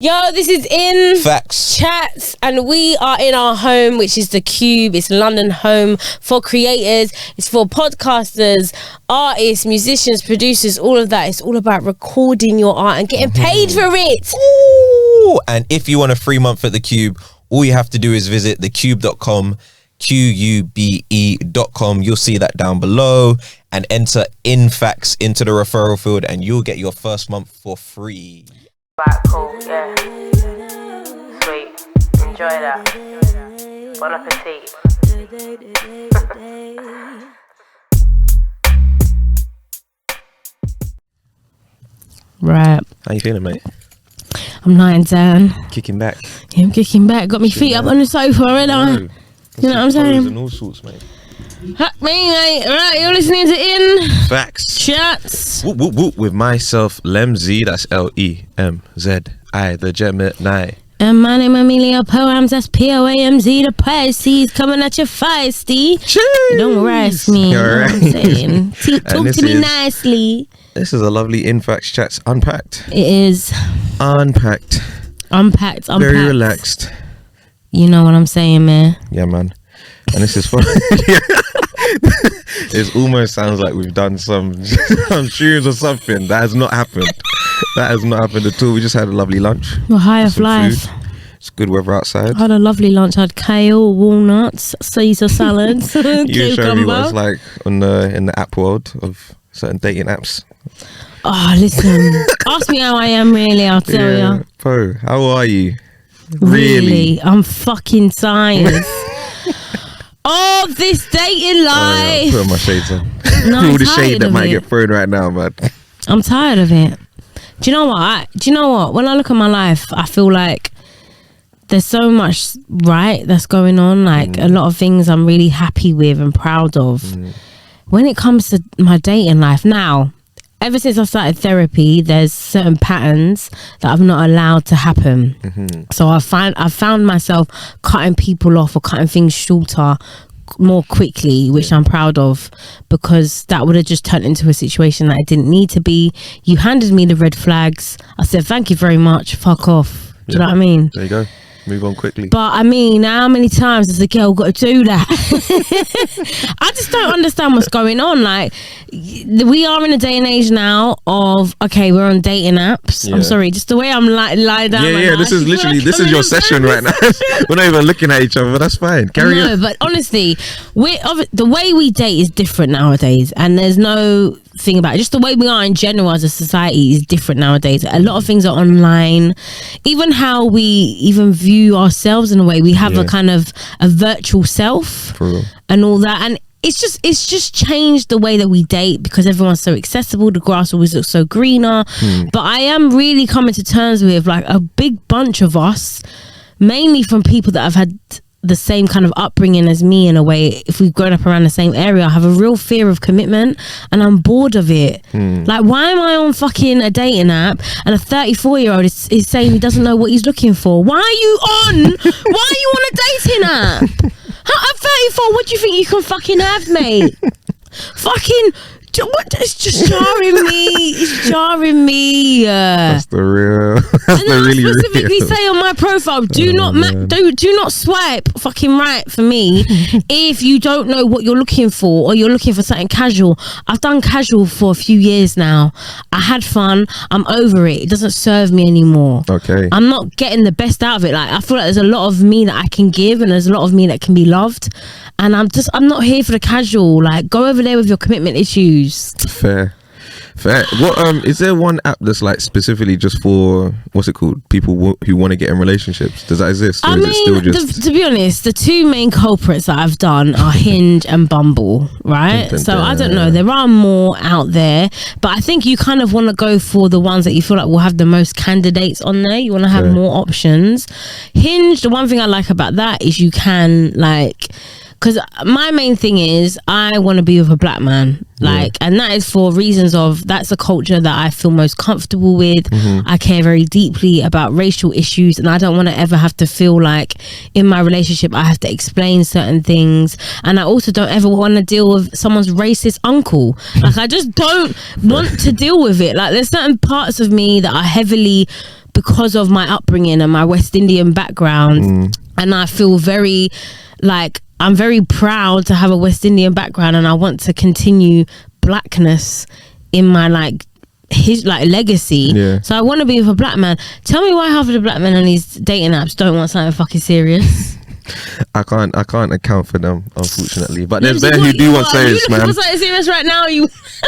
Yo, this is In Facts Chats, and we are in our home, which is the Qube. It's London home for creators. It's for podcasters, artists, musicians, producers, all of that. It's all about recording your art and getting paid for it. Ooh. And if you want a free month at the Qube, all you have to do is visit theqube.com, QUBE.com. You'll see that down below, and enter In Facts into the referral field, and you'll get your first month for free. Right, cool, yeah. Sweet. Enjoy that. Bon appetit. Right. How you feeling, mate? I'm lying down. Kicking back. Yeah, I'm kicking back. Got my feet up on the sofa already. You know what I'm saying? And all sorts, mate. Fuck me, mate. Right, you're listening to In Facts. Chats. Whoop, whoop, whoop, with myself, Lemzi. That's Lemzi, the Gemini. And my name Amelia Poamz. That's Poamz. The Pisces coming at you feisty. Cheers. Don't harass me. You know what I'm saying? Talk to me nicely. This is a lovely In Facts Chats Unpacked. It is. Unpacked. Unpacked. Very relaxed. You know what I'm saying, man? Yeah, man. And this is fun. It almost sounds like we've done some tunes or something. That has not happened. That has not happened at all. We just had a lovely lunch. We're high off life. Food. It's good weather outside. I had a lovely lunch. I had kale, walnuts, Caesar salads, You showed me what it's cucumber. like in the app world of certain dating apps. Oh, listen. Ask me how I am, really. I'll tell you. Po, how are you? Really? I'm fucking tired of this dating life. Put my shades on. No, I'm All the tired shade that of might it. get thrown right now, man. I'm tired of it. Do you know what? When I look at my life, I feel like there's so much right that's going on. Like a lot of things I'm really happy with and proud of. When it comes to my dating life now, ever since I started therapy, there's certain patterns that I've not allowed to happen. So I've found myself cutting people off or cutting things shorter more quickly, which I'm proud of, because that would have just turned into a situation that it didn't need to be. You handed me the red flags. I said, thank you very much. Fuck off. Do you know what I mean? There you go. Move on quickly. But I mean, how many times has a girl got to do that? I just don't understand what's going on. Like, we are in a day and age now of, okay, we're on dating apps. Yeah. I'm sorry, just the way I'm lie down. Yeah, this is literally, this is your session right now. We're not even looking at each other, but that's fine. Carry on. But honestly, the way we date is different nowadays, and there's no thing about it. Just the way we are in general as a society is different nowadays. A lot of things are online. Even how we even view ourselves in a way, we have a kind of a virtual self and all that, and it's just changed the way that we date because everyone's so accessible. The grass always looks so greener. But I am really coming to terms with, like, a big bunch of us, mainly from people that have had the same kind of upbringing as me in a way. If we've grown up around the same area, I have a real fear of commitment, and I'm bored of it. Like, why am I on fucking a dating app and a 34-year-old is saying he doesn't know what he's looking for? Why are you on a dating app? At 34, what do you think you can fucking have, mate? Fucking what? It's just jarring me. It's jarring me. That's the real. That's and the then really I specifically real. say on my profile, do not swipe fucking right for me if you don't know what you're looking for, or you're looking for something casual. I've done casual for a few years now. I had fun. I'm over it. It doesn't serve me anymore. Okay. I'm not getting the best out of it. Like, I feel like there's a lot of me that I can give, and there's a lot of me that can be loved. And I'm not here for the casual. Like, go over there with your commitment issues. Fair. What is there one app that's like specifically just for, what's it called, people who want to get in relationships? Does that exist, or I is mean, it still just to be honest, the two main culprits that I've done are Hinge and Bumble, right? So I don't know, there are more out there, but I think you kind of want to go for the ones that you feel like will have the most candidates on there. You want to have more options. Hinge, the one thing I like about that is you can, like, because my main thing is I want to be with a black man, like, and that is for reasons of, that's a culture that I feel most comfortable with. I care very deeply about racial issues, and I don't want to ever have to feel like in my relationship I have to explain certain things. And I also don't ever want to deal with someone's racist uncle. Like, I just don't want to deal with it. Like, there's certain parts of me that are heavily because of my upbringing and my West Indian background. And I feel very like I'm very proud to have a West Indian background, and I want to continue blackness in my like his like legacy. So I want to be with a black man. Tell me why half of the black men on these dating apps don't want something fucking serious. I can't account for them, unfortunately. But there's men who do want serious, man. You looking for something serious right now?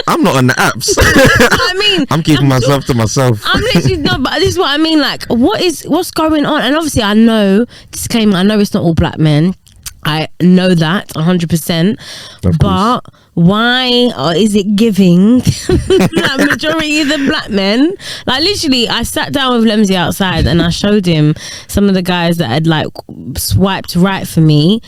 I'm not on the apps. I mean, I'm keeping myself to myself. I'm literally no, but this is what I mean. Like, what's going on? And obviously, I know, disclaimer, I know it's not all black men. I know that 100%. But why is it giving that majority of the black men? Like, literally, I sat down with Lemzi outside and I showed him some of the guys that had like swiped right for me,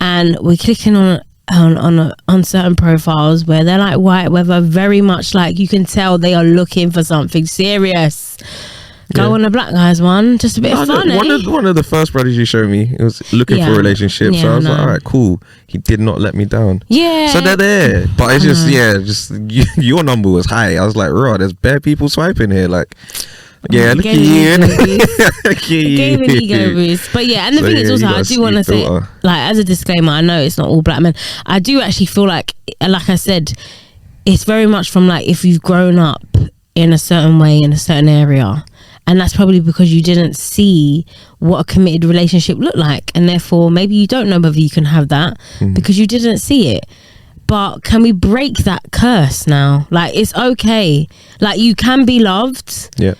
and we're clicking on certain profiles where they're like white, whether very much like you can tell they are looking for something serious. Go on a black guy's one, just a bit of fun. One of the first brothers you showed me, it was looking for a relationship. So I was like, all right, cool. He did not let me down. So they're there, but it's just your number was high. I was like, raw, there's bare people swiping here. Like, look at you. Gave an ego boost. But and the thing is also, I do want to say, like, as a disclaimer, I know it's not all black men. I do actually feel like I said, it's very much from like if you've grown up in a certain way in a certain area. And that's probably because you didn't see what a committed relationship looked like. And therefore, maybe you don't know whether you can have that because you didn't see it. But can we break that curse now? Like, it's okay. Like, you can be loved. Yeah,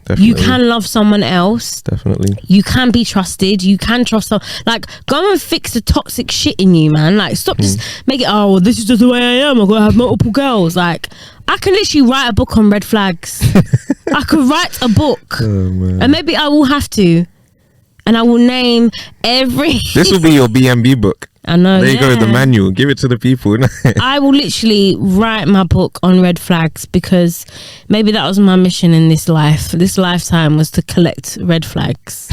definitely. You can love someone else. Definitely. You can be trusted. You can trust someone. Like, go and fix the toxic shit in you, man. Like, stop just make it, oh, well, this is just the way I am. I've got to have multiple girls. Like, I can literally write a book on red flags. I could write a book. And maybe I will have to. And I will name every... This will be your BMB book. I know. There you go, the manual. Give it to the people. I will literally write my book on red flags, because maybe that was my mission in this life. This lifetime was to collect red flags.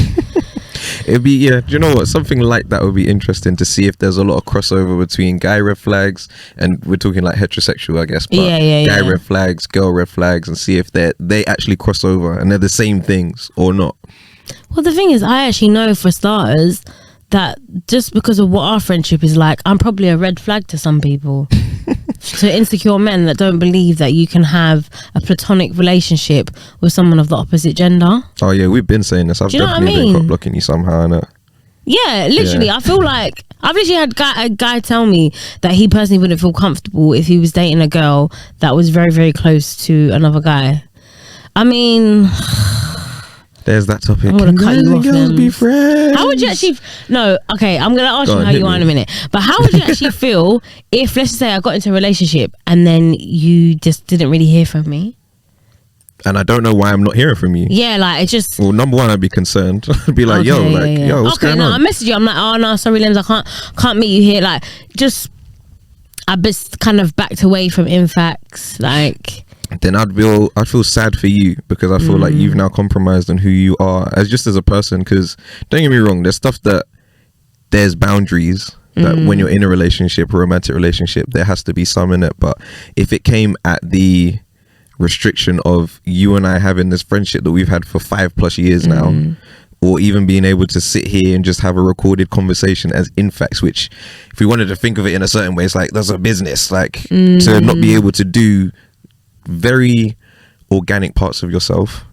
It'd be, do you know what? Something like that would be interesting to see if there's a lot of crossover between guy red flags, and we're talking like heterosexual, I guess, but guy red flags, girl red flags, and see if they actually cross over and they're the same things or not. Well, the thing is, I actually know for starters that just because of what our friendship is like, I'm probably a red flag to some people. To insecure men that don't believe that you can have a platonic relationship with someone of the opposite gender. Oh yeah, we've been saying this. I've definitely been cock blocking you somehow, innit? Yeah, literally. I feel like I've literally had a guy tell me that he personally wouldn't feel comfortable if he was dating a girl that was very, very close to another guy. I mean... There's that topic. I'm gonna cut you off. Girls be friends. How would you actually? No, okay. I'm gonna ask you how you are in a minute. But how would you actually feel if, let's say, I got into a relationship and then you just didn't really hear from me? And I don't know why I'm not hearing from you. Yeah, like it just. Well, number one, I'd be concerned. I'd be like, yo, what's going on? I message you. I'm like, oh no, sorry, Lems, I can't meet you here. Like, just I've been kind of backed away from infacts, like. Then I'd feel sad for you, because I feel like you've now compromised on who you are as a person. Because don't get me wrong, there's stuff that there's boundaries that when you're in a relationship, a romantic relationship, there has to be some in it. But if it came at the restriction of you and I having this friendship that we've had for 5+ years now, or even being able to sit here and just have a recorded conversation as infacts, which if we wanted to think of it in a certain way, it's like that's a business, like to not be able to do very organic parts of yourself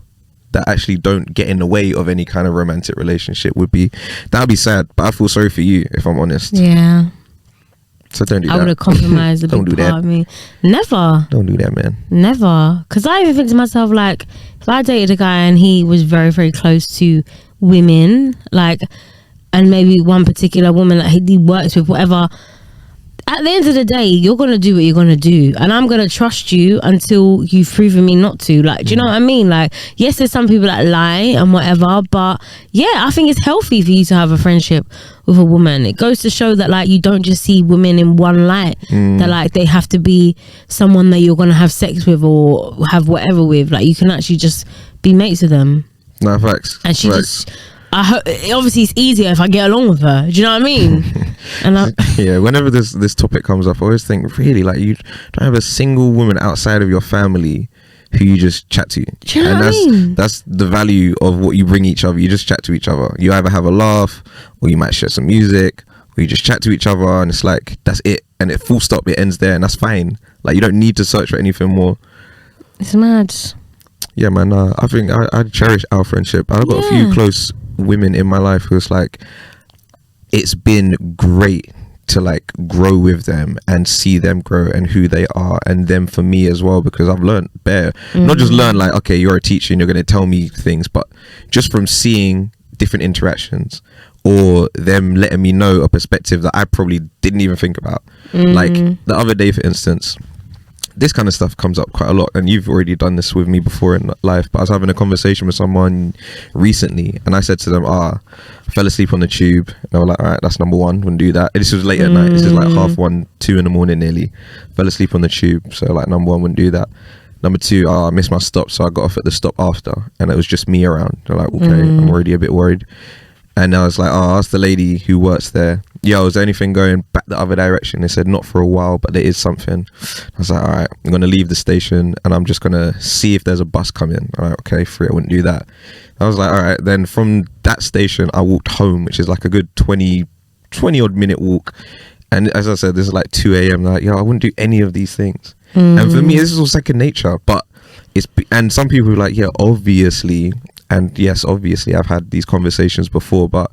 that actually don't get in the way of any kind of romantic relationship that'd be sad. But I feel sorry for you, if I'm honest. Yeah. So don't do that. I would have compromised a big part of me. Never. Don't do that, man. Never. Because I even think to myself, like, if I dated a guy and he was very, very close to women, like, and maybe one particular woman that he works with, whatever, at the end of the day, you're going to do what you're going to do. And I'm going to trust you until you've proven me not to. Like, do you know what I mean? Like, yes, there's some people that lie and whatever. But yeah, I think it's healthy for you to have a friendship with a woman. It goes to show that, like, you don't just see women in one light. That, like, they have to be someone that you're going to have sex with or have whatever with. Like, you can actually just be mates with them. No, facts. And she just... obviously it's easier if I get along with her. Do you know what I mean? And yeah, whenever this topic comes up, I always think, really, like, you don't have a single woman outside of your family who you just chat to. Do you know and what I mean? That's the value of what you bring each other. You just chat to each other. You either have a laugh, or you might share some music, or you just chat to each other, and it's like, that's it. And it full stop, it ends there, and that's fine. Like, you don't need to search for anything more. It's mad. Yeah, man. I think I cherish our friendship. I've got a few close women in my life who's like, it's been great to like grow with them and see them grow and who they are, and them for me as well, because I've learned not just learn like, okay, you're a teacher and you're going to tell me things, but just from seeing different interactions or them letting me know a perspective that I probably didn't even think about. Like the other day, for instance, this kind of stuff comes up quite a lot, and you've already done this with me before in life, but I was having a conversation with someone recently, and I said to them, I fell asleep on the tube, and they were like, all right, that's number one, wouldn't do that. And this was late at night, this is like 1:30, 2 in the morning nearly. Fell asleep on the tube, so like number one, wouldn't do that. Number two, I missed my stop, so I got off at the stop after, and it was just me around. They're like, okay, I'm already a bit worried. And I was like, I asked the lady who works there, yo, is there anything going back the other direction? They said, not for a while, but there is something. I was like, all right, I'm going to leave the station and I'm just going to see if there's a bus coming. All right, okay, free, I wouldn't do that. I was like, all right, then from that station, I walked home, which is like a good 20 odd minute walk. And as I said, this is like 2 a.m. Like, yo, I wouldn't do any of these things. And for me, this is all second nature. But and some people are like, yeah, obviously. And yes, obviously, I've had these conversations before, but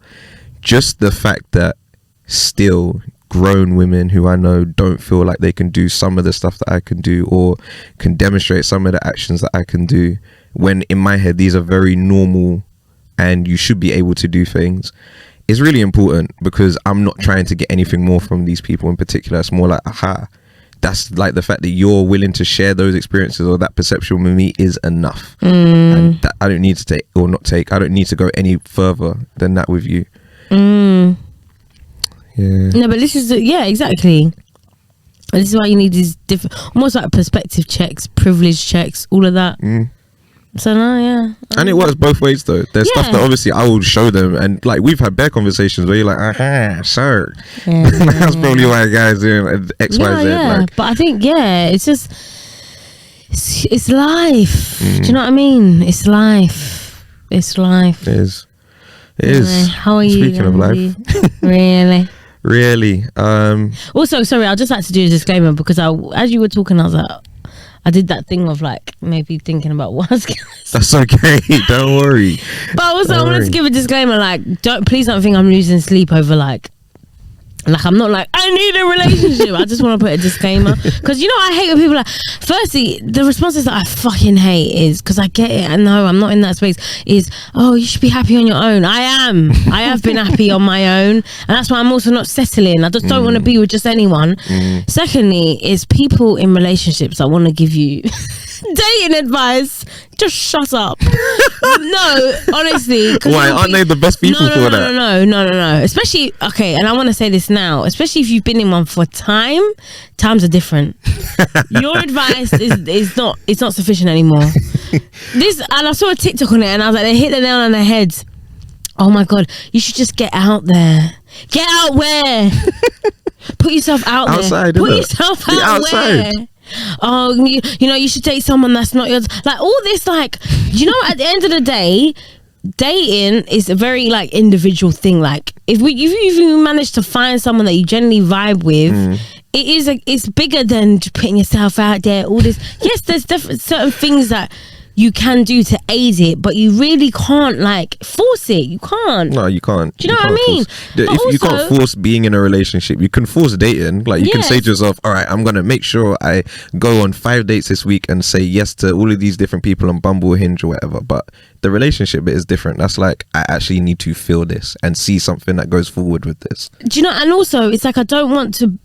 just the fact that still grown women who I know don't feel like they can do some of the stuff that I can do, or can demonstrate some of the actions that I can do, when in my head, these are very normal and you should be able to do things, is really important, because I'm not trying to get anything more from these people in particular. It's more like, aha, that's like the fact that you're willing to share those experiences or that perception with me is enough. And that I don't need to take or not take. I don't need to go any further than that with you. Yeah. No, but this is exactly. This is why you need these different, almost like perspective checks, privilege checks, all of that. So no, yeah. And it works both ways though. There's stuff that obviously I will show them, and like we've had bare conversations where you're like, aha, sir. That's probably why guys doing X, Y, Z. Like. But I think it's just it's life. Do you know what I mean? It's life. It's life. It is. It is. How are you? Speaking of life. Really? Also, sorry, I'd just like to do a disclaimer, because as you were talking, I was like, I did that thing of like maybe thinking about what I was gonna say. That's okay, don't worry. But also I wanted to give a disclaimer, like, please don't think I'm losing sleep over like I'm not like, I need a relationship. I just want to put a disclaimer, because you know I hate when people are like, firstly, the responses that I fucking hate is, because I get it, I know I'm not in that space, is, oh, you should be happy on your own. I have been happy on my own, and that's why I'm also not settling. I just don't want to be with just anyone. Secondly, is people in relationships that want to give you dating advice. Just shut up. No, honestly. Why aren't they the best people for that? No. Especially, okay, and I want to say this now, especially if you've been in one for times are different. Your advice is not sufficient anymore. And I saw a TikTok on it, and I was like, they hit the nail on the head. Oh my God, you should just get out there. Get out where? Put yourself out outside, there. Put yourself out where? Oh, you know, you should date someone that's not yours. Like all this, like, you know, at the end of the day, dating is a very like individual thing. Like if you manage to find someone that you generally vibe with, it's bigger than just putting yourself out there. All this, yes, there's certain things that you can do to aid it, but you really can't like force it. You can't. No, you can't. Do you know what I mean? You can't force being in a relationship. You can force dating. Like you can say to yourself, all right, I'm gonna make sure I go on 5 dates this week and say yes to all of these different people on Bumble, Hinge, or whatever. But the relationship bit is different. That's like, I actually need to feel this and see something that goes forward with this. Do you know? And also, it's like I don't want to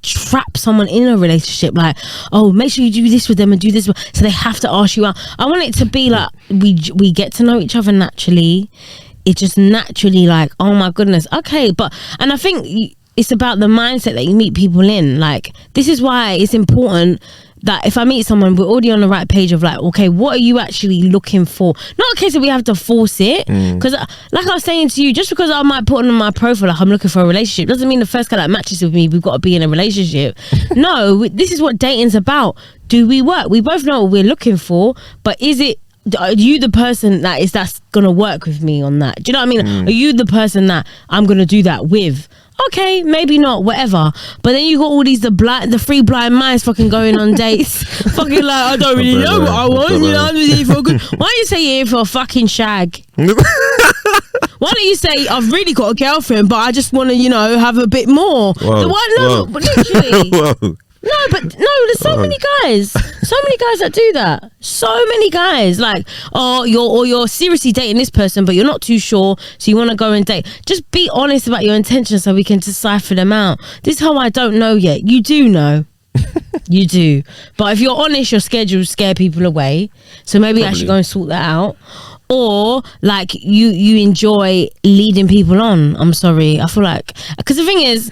trap someone in a relationship, like, oh, make sure you do this with them and do this, so they have to ask you out. I want it to be like we get to know each other naturally. It's just naturally like, oh my goodness, okay. And I think it's about the mindset that you meet people in. Like, this is why it's important that if I meet someone, we're already on the right page of like, okay, what are you actually looking for? Not a case that we have to force it, because like I was saying to you, just because I might put on my profile like I'm looking for a relationship doesn't mean the first guy that matches with me we've got to be in a relationship. No, this is what dating's about. Do we work? We both know what we're looking for, but are you the person that's gonna work with me on that? Do you know what I mean? Are you the person that I'm gonna do that with? Okay, maybe not, whatever. But then you got all these the three blind mice fucking going on dates, fucking like, I don't really know what I want. You know, I'm just here for a good. Why don't you say you're here for a fucking shag? Why don't you say I've really got a girlfriend, but I just want to, you know, have a bit more? Whoa, Why no? But literally. Whoa. There's so many guys that do that. So many guys, like, you're seriously dating this person, but you're not too sure, so you want to go and date. Just be honest about your intentions so we can decipher them out. This whole I don't know yet. You do know. You do. But if you're honest, you're scared you'll scare people away. So maybe I should go and sort that out. Or like you enjoy leading people on. I'm sorry, I feel like, because the thing is,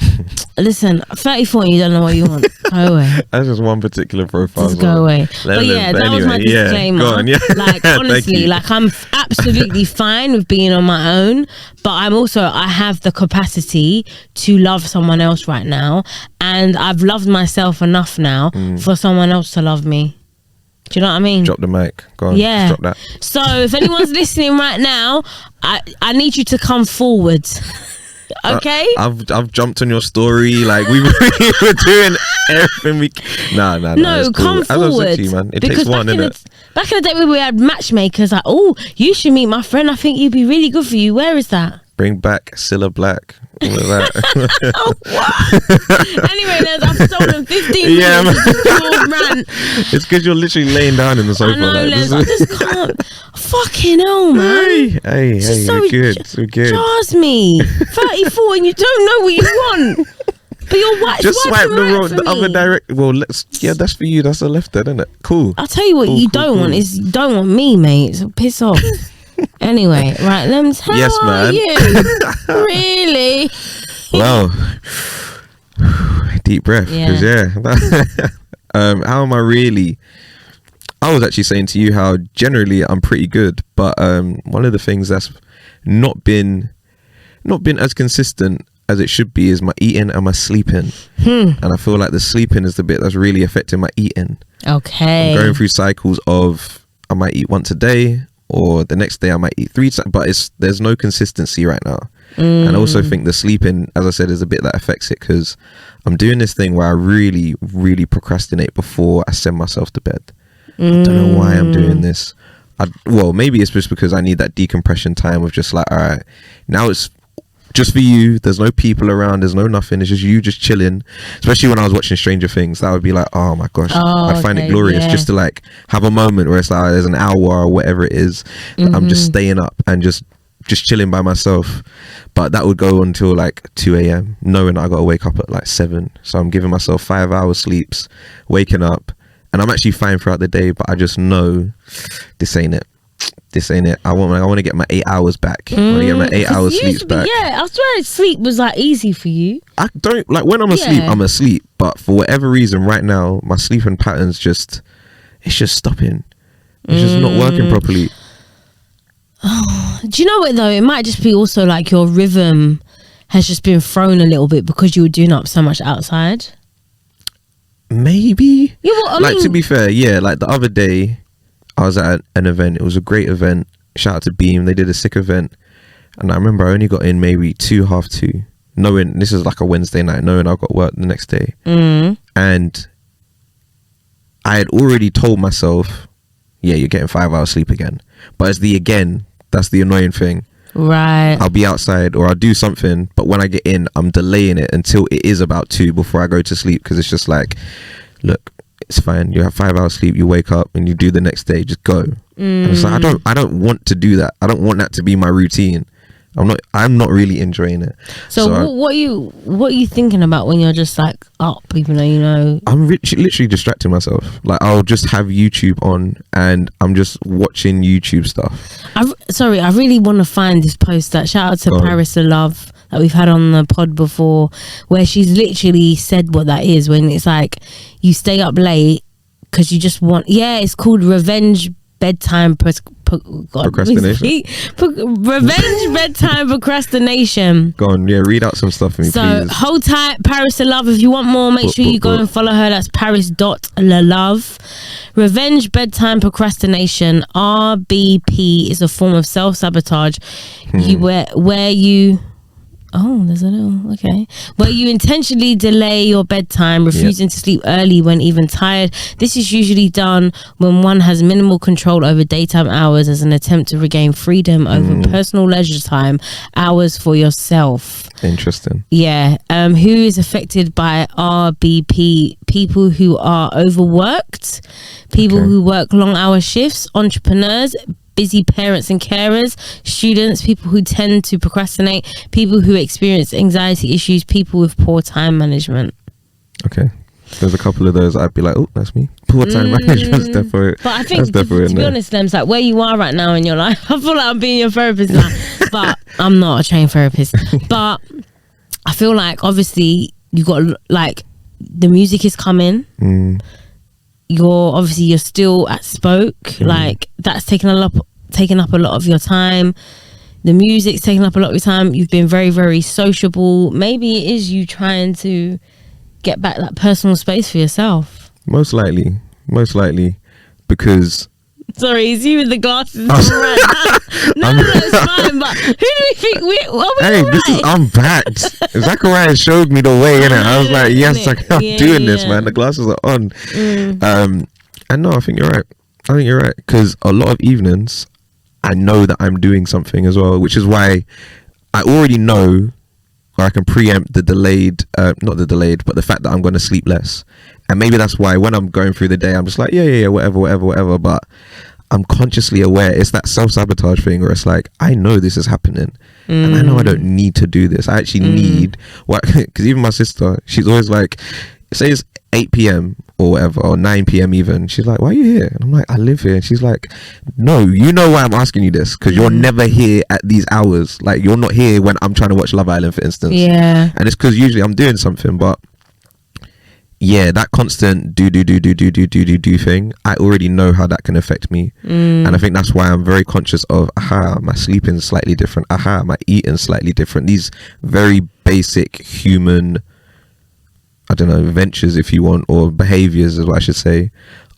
listen, 34 and you don't know what you want. Go away. That's just one particular profile. Just go away. But yeah, that was my disclaimer. Go on, yeah. Like honestly, like I'm absolutely fine with being on my own, but I have the capacity to love someone else right now, and I've loved myself enough now for someone else to love me. Do you know what I mean? Drop the mic. Go on. Yeah. Drop that. So if anyone's listening right now, I need you to come forward. Okay? I've jumped on your story. Like we were doing everything No, come forward. As I said to you, man, it takes one, innit? Back in the day when we had matchmakers, like, oh, you should meet my friend. I think he'd be really good for you. Where is that? Bring back Cilla Black. All of that. Oh, what? Anyway, I've stolen 15 minutes of pure rant. It's because you're literally laying down in the sofa. I know, like, I just can't. Fucking hell, man. Hey, we're good. We're good. Jars me. 34 and you don't know what you want. But you're white. Just swipe the other direct. Well, that's for you. That's the left there, isn't it? Cool. I'll tell you what you don't want is you don't want me, mate. So piss off. Anyway, right, Lems, how are you? Really? Wow. Deep breath. Yeah. How am I really? I was actually saying to you how generally I'm pretty good, but one of the things that's not been as consistent as it should be is my eating and my sleeping. And I feel like the sleeping is the bit that's really affecting my eating. Okay. I'm going through cycles of I might eat once a day, or the next day I might eat 3 times, but there's no consistency right now. And I also think the sleeping, as I said, is a bit that affects it, because I'm doing this thing where I really, really procrastinate before I send myself to bed. I don't know why I'm doing this. Well, maybe it's just because I need that decompression time of just like, all right, now it's just for you. There's no people around. There's no nothing. It's just you just chilling. Especially when I was watching Stranger Things, that would be like, oh my gosh, I'd find it glorious just to like have a moment where it's like there's an hour or whatever it is. I'm just staying up and just chilling by myself. But that would go until like 2 a.m. knowing I got to wake up at like 7. So I'm giving myself 5 hours sleeps, waking up, and I'm actually fine throughout the day. But I just know this ain't it. I want to get my 8 hours back. I want to get my 8 hours sleep back. Yeah, I swear sleep was like easy for you. I don't like when I'm asleep. I'm asleep, but for whatever reason, right now my sleeping patterns it's just stopping. It's just not working properly. Do you know what though? It might just be also like your rhythm has just been thrown a little bit because you were doing up so much outside. Maybe. Yeah, well, I mean, to be fair, yeah. Like the other day, I was at an event. It was a great event. Shout out to Beam. They did a sick event. And I remember I only got in maybe 2:30, knowing this is like a Wednesday night, knowing I got work the next day. And I had already told myself, yeah, you're getting 5 hours sleep again. But it's the again, that's the annoying thing. Right. I'll be outside or I'll do something, but when I get in, I'm delaying it until it is about 2 before I go to sleep, because it's just like, look, it's fine. You have 5 hours sleep. You wake up and you do the next day. Just go. And it's like I don't want to do that. I don't want that to be my routine. I'm not really enjoying it. So what are you thinking about when you're just like up, even though you know? I'm literally distracting myself. Like I'll just have YouTube on and I'm just watching YouTube stuff. I really want to find this post that shout out to Paris the Love that we've had on the pod before, where she's literally said what that is, when it's like you stay up late because you just want. Yeah, it's called revenge bedtime procrastination. Revenge bedtime procrastination. Go on, yeah, read out some stuff for me, So please. hold tight, Paris to Love. If you want more, make sure you go and follow her. That's Paris.love. Revenge bedtime procrastination, RBP, is a form of self-sabotage. Where you there's a little where you intentionally delay your bedtime, refusing to sleep early when even tired. This is usually done when one has minimal control over daytime hours as an attempt to regain freedom over personal leisure time, hours for yourself. Interesting. Yeah. Who is affected by RBP? People who are overworked, people who work long hour shifts, entrepreneurs, busy parents and carers, students, people who tend to procrastinate, people who experience anxiety issues, people with poor time management. Okay. There's a couple of those I'd be like, oh, that's me. Poor time management's definitely. But I think, to be honest, Lems, like where you are right now in your life, I feel like I'm being your therapist now, but I'm not a trained therapist. But I feel like obviously you got like the music is coming. You're still at Spoke, like that's taking up a lot of your time. The music's taking up a lot of your time. You've been very, very sociable. Maybe it is you trying to get back that personal space for yourself. Most likely, because sorry, it's you with the glasses. No, it's fine. But who do we think this is Unpacked. Zachariah showed me the way, innit? I was like, yes, I'm doing this, man. The glasses are on. And no, I think you're right. Because a lot of evenings, I know that I'm doing something as well, which is why I already know, or I can preempt the the fact that I'm going to sleep less. And maybe that's why when I'm going through the day, I'm just like, yeah, whatever. But I'm consciously aware. It's that self-sabotage thing where it's like, I know this is happening and I know I don't need to do this. I actually need because even my sister, she's always like, say it's 8 p.m. or whatever, or 9 p.m. even, she's like, why are you here? And I'm like, I live here. And she's like, no, you know why I'm asking you this, because you're never here at these hours. Like, you're not here when I'm trying to watch Love Island, for instance. Yeah. And it's because usually I'm doing something. But yeah, that constant do thing, I already know how that can affect me. And I think that's why I'm very conscious of my sleeping is slightly different, my eating slightly different. These very basic human, I don't know, ventures, if you want, or behaviors, is what I should say,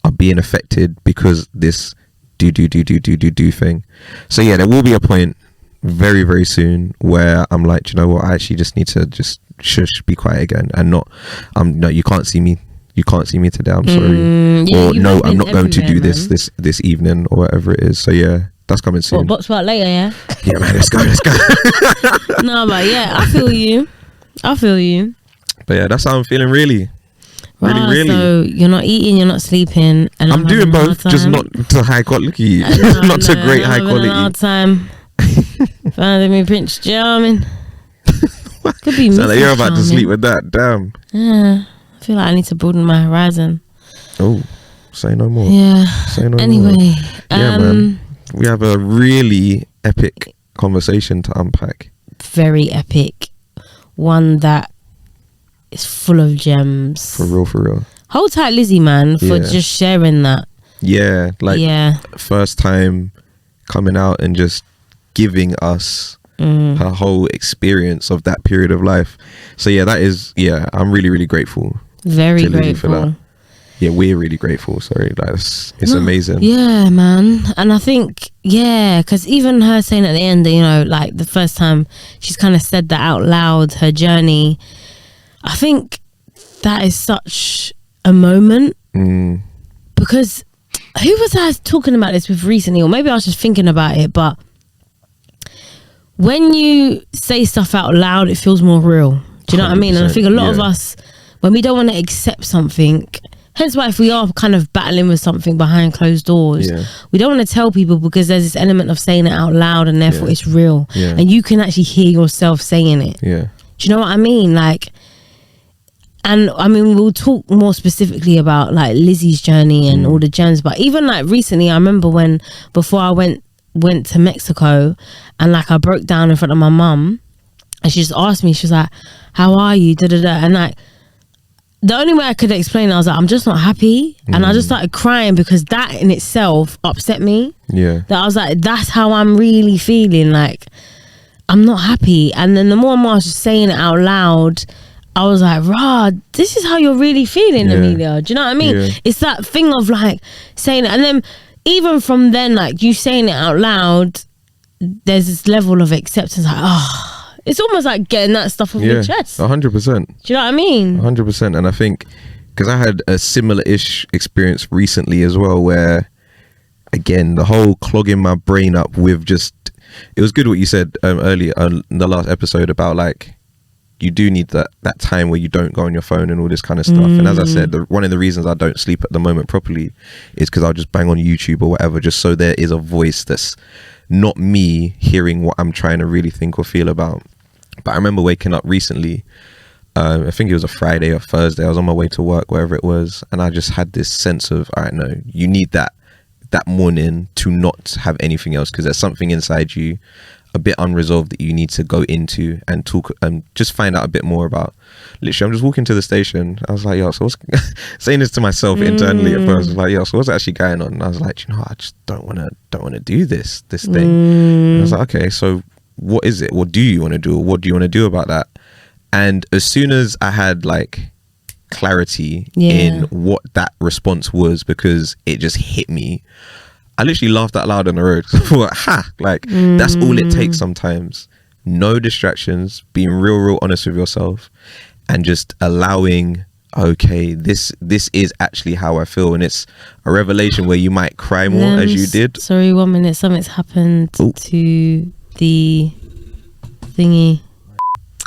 are being affected because this do thing. So yeah, there will be a point very, very soon where I'm like, do you know what, I actually just need to just shush, be quiet again, and not no, you can't see me today, I'm sorry, or no, I'm not going to do this evening, or whatever it is. So yeah, that's coming soon. What's about later? Yeah man, let's go. No, but yeah, I feel you. But yeah, that's how I'm feeling, really. Really. So you're not eating, you're not sleeping, and I'm doing both, just not to high quality, not to great high quality. Hard time. Finding me Prince Charming. Could be so like you're about to sleep with that. Damn. Yeah, I feel like I need to broaden my horizon. Oh, say no more. Yeah. Say no more. Anyway, yeah, man. We have a really epic conversation to unpack. Very epic. One that is full of gems. For real. Hold tight, Lizzie, man, for just sharing that. Yeah, first time coming out and just giving us her whole experience of that period of life. So yeah, I'm really, really grateful. Very grateful. For that. Yeah, we're really grateful. Sorry, it's amazing. Yeah, man. And I think, because even her saying at the end, you know, like the first time she's kind of said that out loud, her journey, I think that is such a moment. Because who was I talking about this with recently, or maybe I was just thinking about it, but when you say stuff out loud, it feels more real. Do you know what I mean? And I think a lot of us, when we don't want to accept something, hence why if we are kind of battling with something behind closed doors, we don't want to tell people, because there's this element of saying it out loud, and therefore it's real. And you can actually hear yourself saying it. Do you know what I mean? Like, and I mean, we'll talk more specifically about like Lizzie's journey and all the gems, but even like recently, I remember before I went to Mexico, and like I broke down in front of my mum, and she just asked me, she was like, how are you, and like the only way I could explain it, I was like, I'm just not happy. And I just started crying because that in itself upset me. Yeah. That I was like, that's how I'm really feeling. Like, I'm not happy. And then the more and more I was just saying it out loud, I was like, rah, this is how you're really feeling, Amelia. Do you know what I mean? Yeah. It's that thing of like saying it. And then even from then, like you saying it out loud, there's this level of acceptance. Like, oh, it's almost like getting that stuff off your chest. 100%. Do you know what I mean? 100%. And I think, because I had a similar-ish experience recently as well, where, again, the whole clogging my brain up with just, it was good what you said earlier in the last episode about like, you do need that time where you don't go on your phone and all this kind of stuff. And as I said, one of the reasons I don't sleep at the moment properly is because I'll just bang on YouTube or whatever, just so there is a voice that's not me hearing what I'm trying to really think or feel about. But I remember waking up recently, I think it was a Friday or Thursday, I was on my way to work, wherever it was, and I just had this sense of, all right, no, you need that morning to not have anything else, because there's something inside you a bit unresolved that you need to go into and talk and just find out a bit more about. Literally, I'm just walking to the station, I was like, yo, so what's saying this to myself internally at first, I was like, yo, so what's actually going on? And I was like, you know, I just don't want to do this thing. And I was like, okay, so what is it? What do you want to do? What do you want to do about that? And as soon as I had like clarity in what that response was, because it just hit me, I literally laughed out loud on the road. I thought, that's all it takes sometimes. No distractions, being real honest with yourself, and just allowing, okay, this is actually how I feel. And it's a revelation where you might cry more, as you did. Sorry, 1 minute, something's happened to the thingy.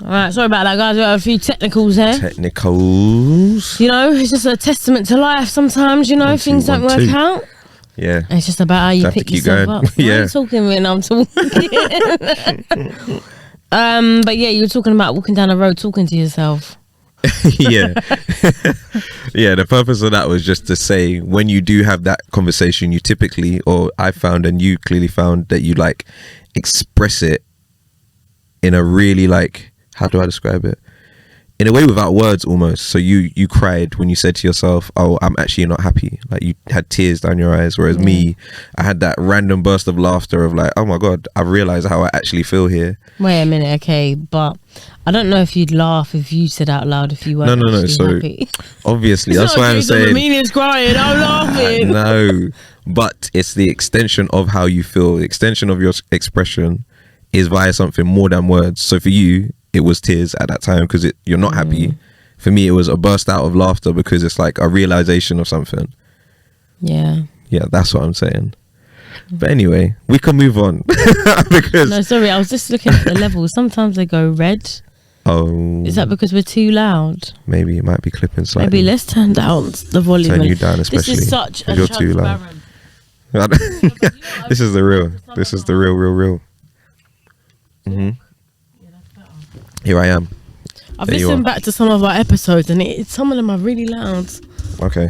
Alright, sorry about that, guys. We have a few technicals here. Technicals. You know, it's just a testament to life sometimes, you know, things don't work out. Yeah. It's just about how you pick yourself up. Yeah. I'm talking when I'm talking. But yeah, you were talking about walking down the road talking to yourself. Yeah. Yeah, the purpose of that was just to say, when you do have that conversation, you typically, or I found and you clearly found, that you like express it in a really like, how do I describe it? In a way without words almost. So you cried when you said to yourself, oh, I'm actually not happy. Like you had tears down your eyes. Whereas me, I had that random burst of laughter of like, oh my God, I've realized how I actually feel here. Wait a minute, okay, but I don't know if you'd laugh if you said out loud if you weren't No. So happy. Obviously, that's why I'm saying. Amelia's crying, I'm laughing. No, but it's the extension of how you feel. The extension of your expression is via something more than words. So for you, it was tears at that time because you're not happy. For me, it was a burst out of laughter because it's like a realization of something. Yeah, that's what I'm saying. But anyway, we can move on. Because no, sorry, I was just looking at the levels. Sometimes they go red. Oh, is that because we're too loud? Maybe it might be clipping slightly. Maybe let's turn down the volume. Turn you down, especially. This is such a you're too loud. This is the real. This is the real. Here I am. I've listened back to some of our episodes and some of them are really loud. Okay.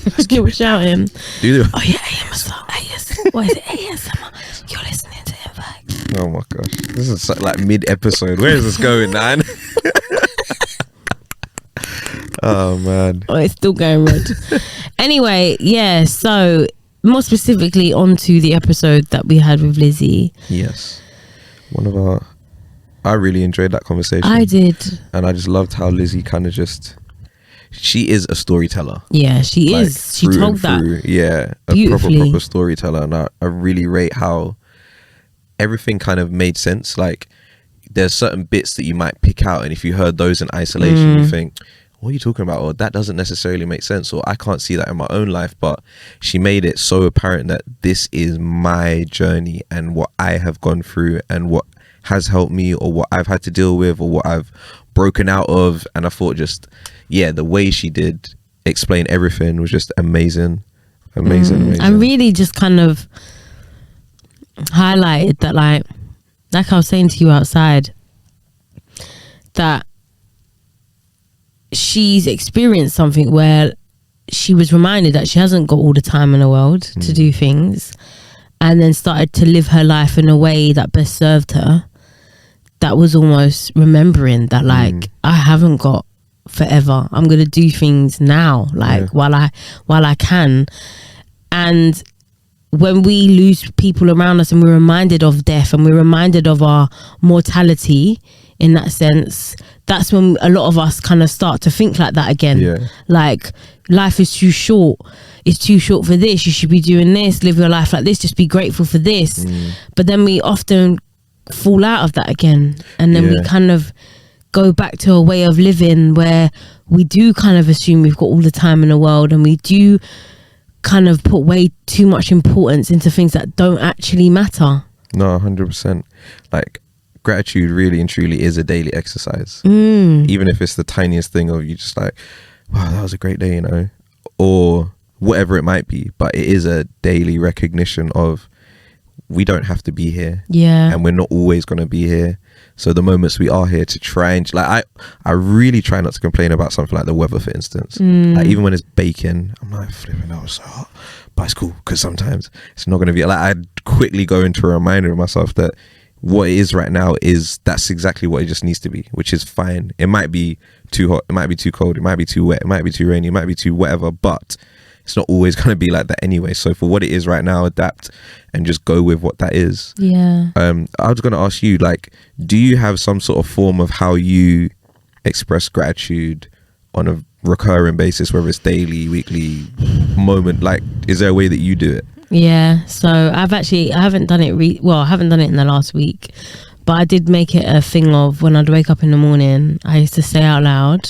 Let's keep shouting. Do oh yeah, ASMR. What is it? ASMR. You're listening to Unpacked. Oh my gosh. This is like mid-episode. Where is this going, man? Oh man. Oh, it's still going red. Anyway, yeah, so more specifically onto the episode that we had with Lizzie. Yes. I really enjoyed that conversation. I did. And I just loved how Lizzie kind of she is a storyteller. Yeah, she is. She told that. Yeah, a proper storyteller. And I really rate how everything kind of made sense. Like, there's certain bits that you might pick out, and if you heard those in isolation, you think, what are you talking about? Or that doesn't necessarily make sense, or I can't see that in my own life. But she made it so apparent that this is my journey and what I have gone through and what has helped me, or what I've had to deal with, or what I've broken out of. And I thought the way she did explain everything was just amazing. And really just kind of highlighted that, like I was saying to you outside, that she's experienced something where she was reminded that she hasn't got all the time in the world to do things, and then started to live her life in a way that best served her. That was almost remembering that, like, I haven't got forever. I'm gonna do things now, like while I can. And when we lose people around us and we're reminded of death and we're reminded of our mortality in that sense, that's when a lot of us kind of start to think like that again. Like, life is too short. It's too short for this. You should be doing this. Live your life like this. Just be grateful for this. But then we often fall out of that again. And then we kind of go back to a way of living where we do kind of assume we've got all the time in the world, and we do kind of put way too much importance into things that don't actually matter. No, 100%. Like, gratitude really and truly is a daily exercise. Even if it's the tiniest thing of you just like, wow, that was a great day, you know, or whatever it might be. But it is a daily recognition of we don't have to be here. And we're not always going to be here. So the moments we are here, to try and like, I really try not to complain about something like the weather, for instance. Like, even when it's baking, I'm like, flipping, that was so hot, but it's cool, because sometimes it's not going to be like, I'd quickly go into a reminder of myself that what it is right now is, that's exactly what it just needs to be, which is fine. It might be too hot, it might be too cold, it might be too wet, it might be too rainy, it might be too whatever, but it's not always going to be like that anyway. So for what it is right now, adapt and just go with what that is. I was going to ask you, like, do you have some sort of form of how you express gratitude on a recurring basis, whether it's daily, weekly, moment? Like, is there a way that you do it? So I haven't done it I haven't done it in the last week, but I did make it a thing of when I'd wake up in the morning, I used to say out loud,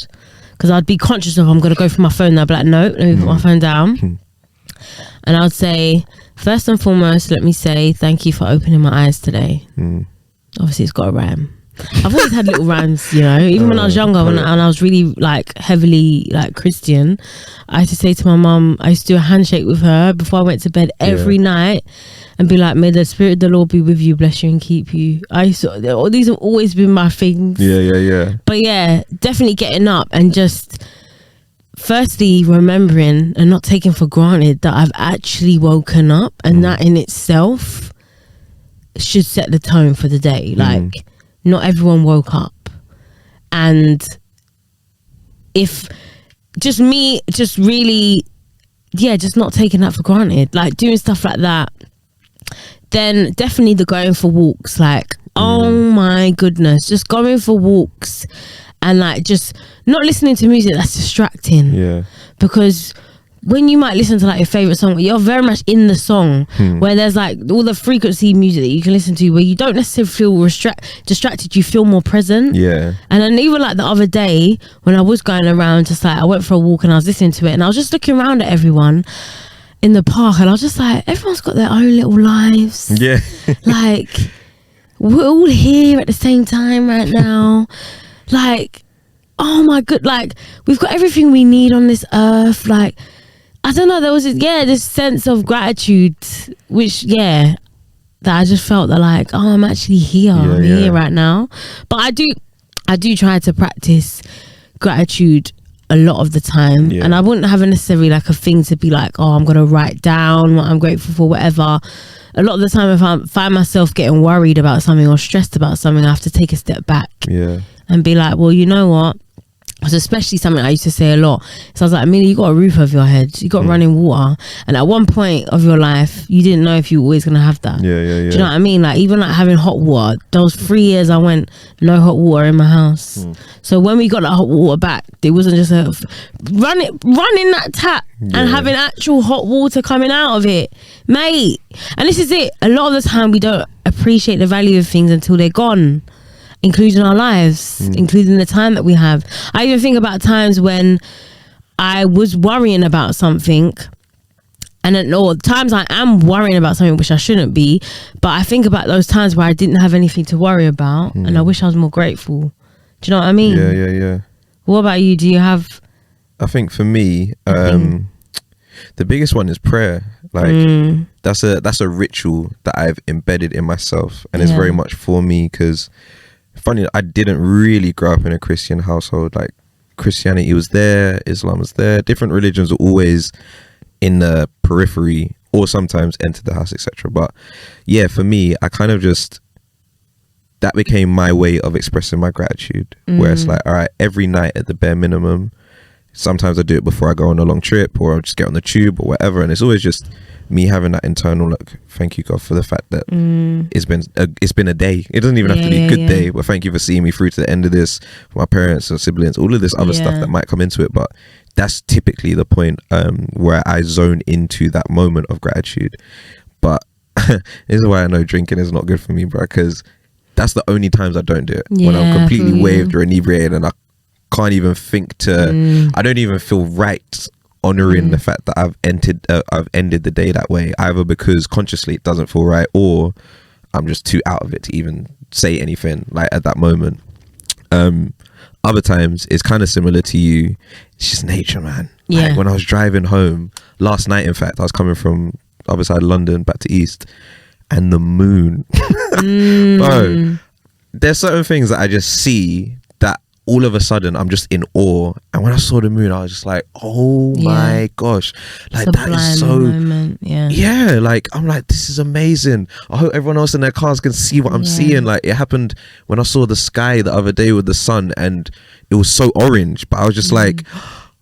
because I'd be conscious of, I'm going to go for my phone now, I'd be like, no, let me put my phone down. And I'd say, first and foremost, let me say thank you for opening my eyes today. Obviously it's got a rhyme. I've always had little rhymes, you know, even when I was younger, and I was really like heavily like Christian, I used to say to my mum, I used to do a handshake with her before I went to bed every night and be like, may the spirit of the Lord be with you, bless you and keep you. These have always been my things. But yeah, definitely getting up and just firstly remembering and not taking for granted that I've actually woken up, and that in itself should set the tone for the day. Like, not everyone woke up, and if just me, just really, just not taking that for granted, like doing stuff like that, then definitely the going for walks. Like, oh my goodness, just going for walks and like just not listening to music that's distracting. Because when you might listen to like your favorite song, you're very much in the song, where there's like all the frequency music that you can listen to, where you don't necessarily feel distracted, you feel more present. And then even like the other day when I was going around, just like I went for a walk and I was listening to it, and I was just looking around at everyone in the park, and I was just like, everyone's got their own little lives. Like, we're all here at the same time right now. Like, oh my god, like we've got everything we need on this earth. Like, I don't know, there was this sense of gratitude, which that I just felt that like, oh, I'm actually here. I'm here right now. But I do try to practice gratitude a lot of the time, and I wouldn't have necessarily like a thing to be like, oh, I'm gonna write down what I'm grateful for, whatever. A lot of the time, if I find myself getting worried about something or stressed about something, I have to take a step back and be like, well, you know what? It's especially something I used to say a lot. So I was like, Amelia, you got a roof over your head, you got running water, and at one point of your life you didn't know if you were always gonna have that. Do you know what I mean? Like, even like having hot water, those 3 years I went no hot water in my house. So when we got that hot water back, it wasn't just running that tap and having actual hot water coming out of it, mate. And this is it, a lot of the time we don't appreciate the value of things until they're gone, including our lives, including the time that we have. I even think about times when I was worrying about something, and then, or times I am worrying about something which I shouldn't be, but I think about those times where I didn't have anything to worry about, and I wish I was more grateful. Do you know what I mean? What about you? Do you have? I think for me, the biggest one is prayer. Like, that's a ritual that I've embedded in myself, and it's very much for me, because funny, I didn't really grow up in a Christian household. Like, Christianity was there, Islam was there, different religions were always in the periphery or sometimes entered the house, etc. But yeah, for me, I kind of just that became my way of expressing my gratitude. Where it's like, all right, every night at the bare minimum, sometimes I do it before I go on a long trip, or I'll just get on the tube or whatever, and it's always just me having that internal, like, thank you God for the fact that it's been a day. It doesn't even have to be a good day, but thank you for seeing me through to the end of this, for my parents or siblings, all of this other stuff that might come into it. But that's typically the point where I zone into that moment of gratitude. But this is why I know drinking is not good for me, bro, because that's the only times I don't do it. When I'm completely waved or inebriated and I can't even think to I don't even feel right honoring the fact that I've ended the day that way, either because consciously it doesn't feel right, or I'm just too out of it to even say anything like at that moment. Other times it's kind of similar to you. It's just nature, man. Like when I was driving home last night, in fact, I was coming from other side of London back to East, and the moon bro, there's certain things that I just see that all of a sudden I'm just in awe. And when I saw the moon, I was just like, oh my gosh, like that is so moment. like I'm like, this is amazing. I hope everyone else in their cars can see what I'm seeing. Like, it happened when I saw the sky the other day with the sun, and it was so orange, but I was just like,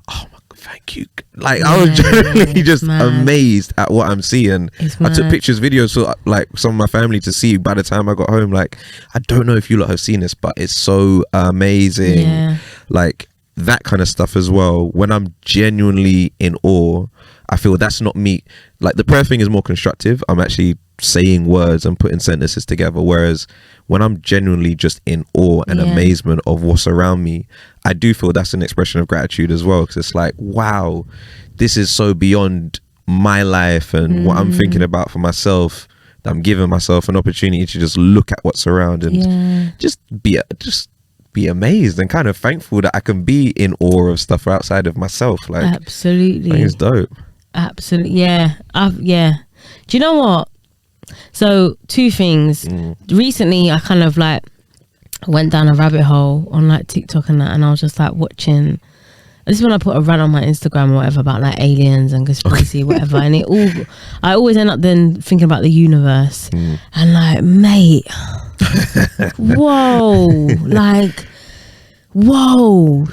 oh my God, thank you. Like, I was generally just amazed at what I'm seeing. I took pictures, videos for like some of my family to see by the time I got home. Like, I don't know if you lot have seen this, but it's so amazing. Like that kind of stuff as well. When I'm genuinely in awe, I feel that's not me. Like, the prayer thing is more constructive. I'm actually saying words and putting sentences together, whereas when I'm genuinely just in awe and amazement of what's around me, I do feel that's an expression of gratitude as well, because it's like, wow, this is so beyond my life and what I'm thinking about for myself, that I'm giving myself an opportunity to just look at what's around and just be amazed and kind of thankful that I can be in awe of stuff outside of myself. Like, absolutely, I think it's dope. Absolutely. Do you know what? So, two things. Recently I kind of like went down a rabbit hole on like TikTok and that, and I was just like watching, this is when I put a run on my Instagram or whatever about like aliens and conspiracy whatever, and I always end up then thinking about the universe and like, mate, whoa,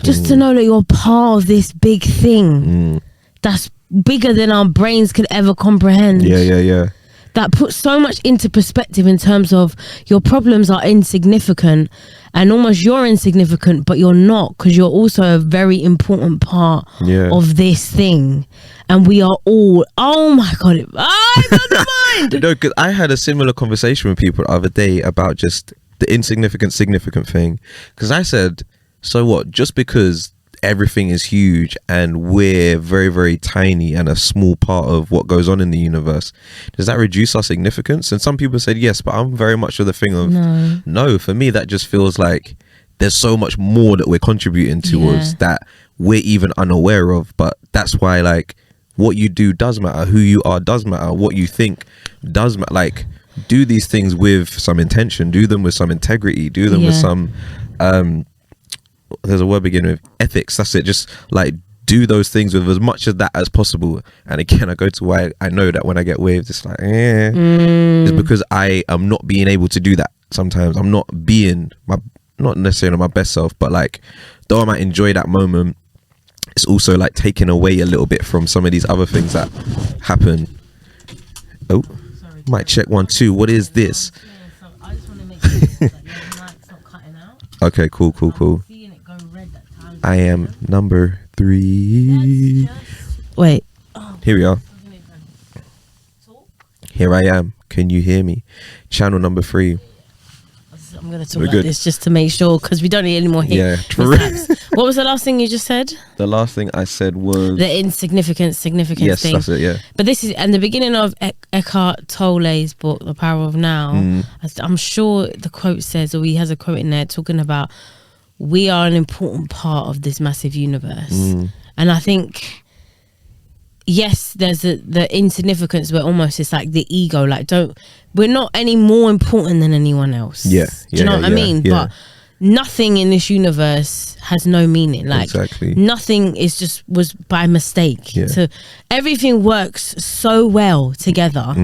just to know that you're part of this big thing that's bigger than our brains could ever comprehend. That puts so much into perspective in terms of your problems are insignificant, and almost you're insignificant, but you're not, because you're also a very important part of this thing. And we are all, oh my God, I got the mind. No, because I had a similar conversation with people the other day about just the insignificant, significant thing. Because I said, so what, just because everything is huge and we're very, very tiny and a small part of what goes on in the universe, does that reduce our significance? And some people said yes, but I'm very much of the thing of no. For me, that just feels like there's so much more that we're contributing towards that we're even unaware of. But that's why, like, what you do does matter, who you are does matter, what you think does matter. Like, do these things with some intention, do them with some integrity, do them with some there's a word beginning with ethics. That's it. Just like do those things with as much of that as possible. And again, I go to why I know that when I get waved, it's like it's because I am not being able to do that. Sometimes I'm not being not necessarily my best self, but like, though I might enjoy that moment, it's also like taking away a little bit from some of these other things that happen. Oh, sorry, might check 1 2. What is this? I just want to make sure that your mic's not cutting out. Okay, cool. I am number 3. Wait. Here we are. Here I am. Can you hear me? Channel number 3. I'm going to talk like this just to make sure, because we don't need any more hits. What was the last thing you just said? The last thing I said was the insignificant significance thing. Yes, that's it, yeah. But this is, and the beginning of Eckhart Tolle's book, The Power of Now, I'm sure the quote says, or he has a quote in there talking about, we are an important part of this massive universe. And I think, yes, there's the insignificance where almost it's like the ego, like we're not any more important than anyone else. Do you know what I mean? But nothing in this universe has no meaning. Like, nothing was by mistake. So everything works so well together.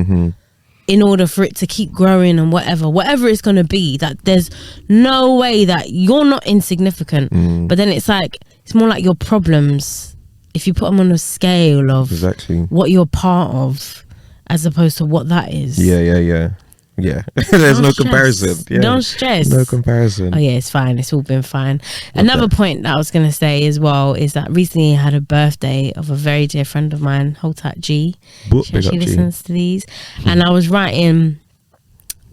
in order for it to keep growing and whatever it's going to be, that there's no way that you're not insignificant. But then it's like, it's more like your problems, if you put them on a scale of what you're part of as opposed to what that is. Yeah. There's no comparison. Yeah. Don't stress. No comparison. Oh yeah, it's fine. It's all been fine. Another point that I was going to say as well is that recently I had a birthday of a very dear friend of mine. Hold tight, G. She listens to these. And I was writing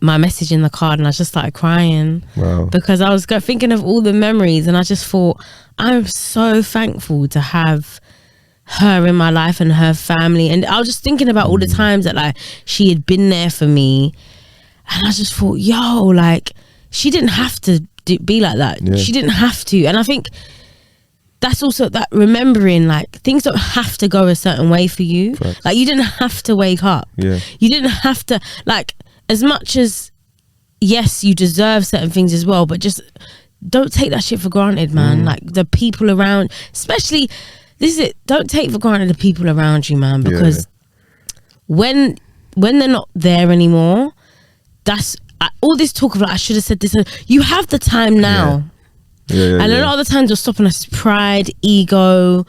my message in the card and I just started crying. Wow. Because I was thinking of all the memories and I just thought, I'm so thankful to have her in my life and her family. And I was just thinking about all the times that like she had been there for me. And I just thought, yo, like, she didn't have to be like that. Yeah. She didn't have to. And I think that's also that remembering, like, things don't have to go a certain way for you. Facts. Like, you didn't have to wake up. Yeah. You didn't have to, like, as much as, yes, you deserve certain things as well, but just don't take that shit for granted, man. Like, the people around, especially, this is it, don't take for granted the people around you, man, because when they're not there anymore, that's all this talk of like, I should have said this. You have the time now. And a lot of the times you're stopping us pride, ego,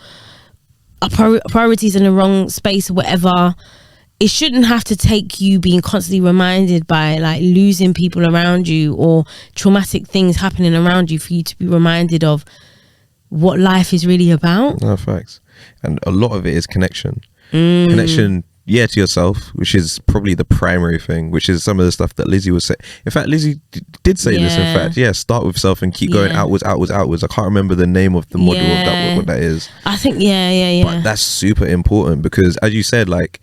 our priorities in the wrong space or whatever. It shouldn't have to take you being constantly reminded by like losing people around you or traumatic things happening around you for you to be reminded of what life is really about. No, facts. And a lot of it is connection. Connection, to yourself, which is probably the primary thing, which is some of the stuff that Lizzie was saying. In fact, Lizzie did say this, in fact. Start with self and keep going outwards. I can't remember the name of the model of that, what that is. I think, But that's super important because, as you said, like,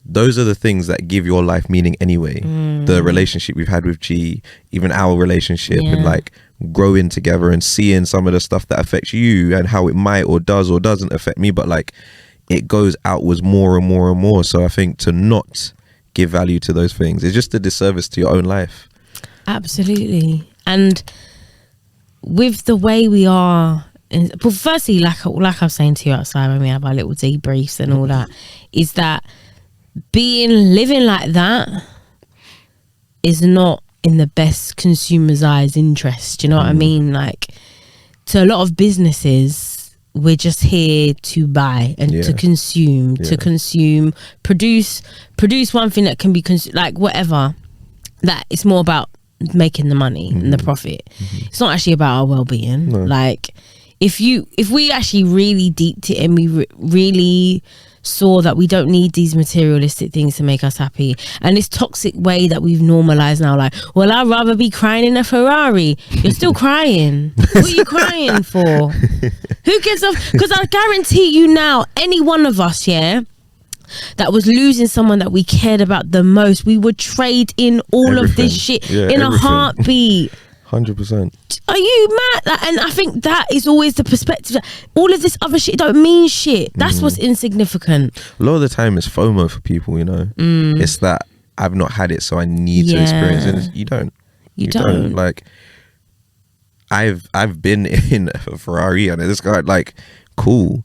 those are the things that give your life meaning anyway. The relationship we've had with G, even our relationship, and like growing together and seeing some of the stuff that affects you and how it might or does or doesn't affect me, but like it goes outwards more and more and more. So I think to not give value to those things is just a disservice to your own life. Absolutely. And with the way we are, well, firstly, like I was saying to you outside when we have our little debriefs and all that, is that living like that is not in the best consumer's eyes interest. You know what I mean? Like, to a lot of businesses, we're just here to buy and to consume, produce one thing that can be like whatever. That it's more about making the money and the profit. It's not actually about our well-being. No. Like, if we actually really deeped it and we really saw that we don't need these materialistic things to make us happy, and this toxic way that we've normalized now, like, well, I'd rather be crying in a Ferrari. You're still crying. What are you crying for? Who gives a, because I guarantee you now, any one of us that was losing someone that we cared about the most, we would trade in all of this shit in a heartbeat. 100%. Are you mad? Like, and I think that is always the perspective. All of this other shit don't mean shit. That's what's insignificant. A lot of the time it's FOMO for people, you know. It's that I've not had it, so I need to experience it. And you don't. You don't. Like, I've been in a Ferrari and this guy, like, cool,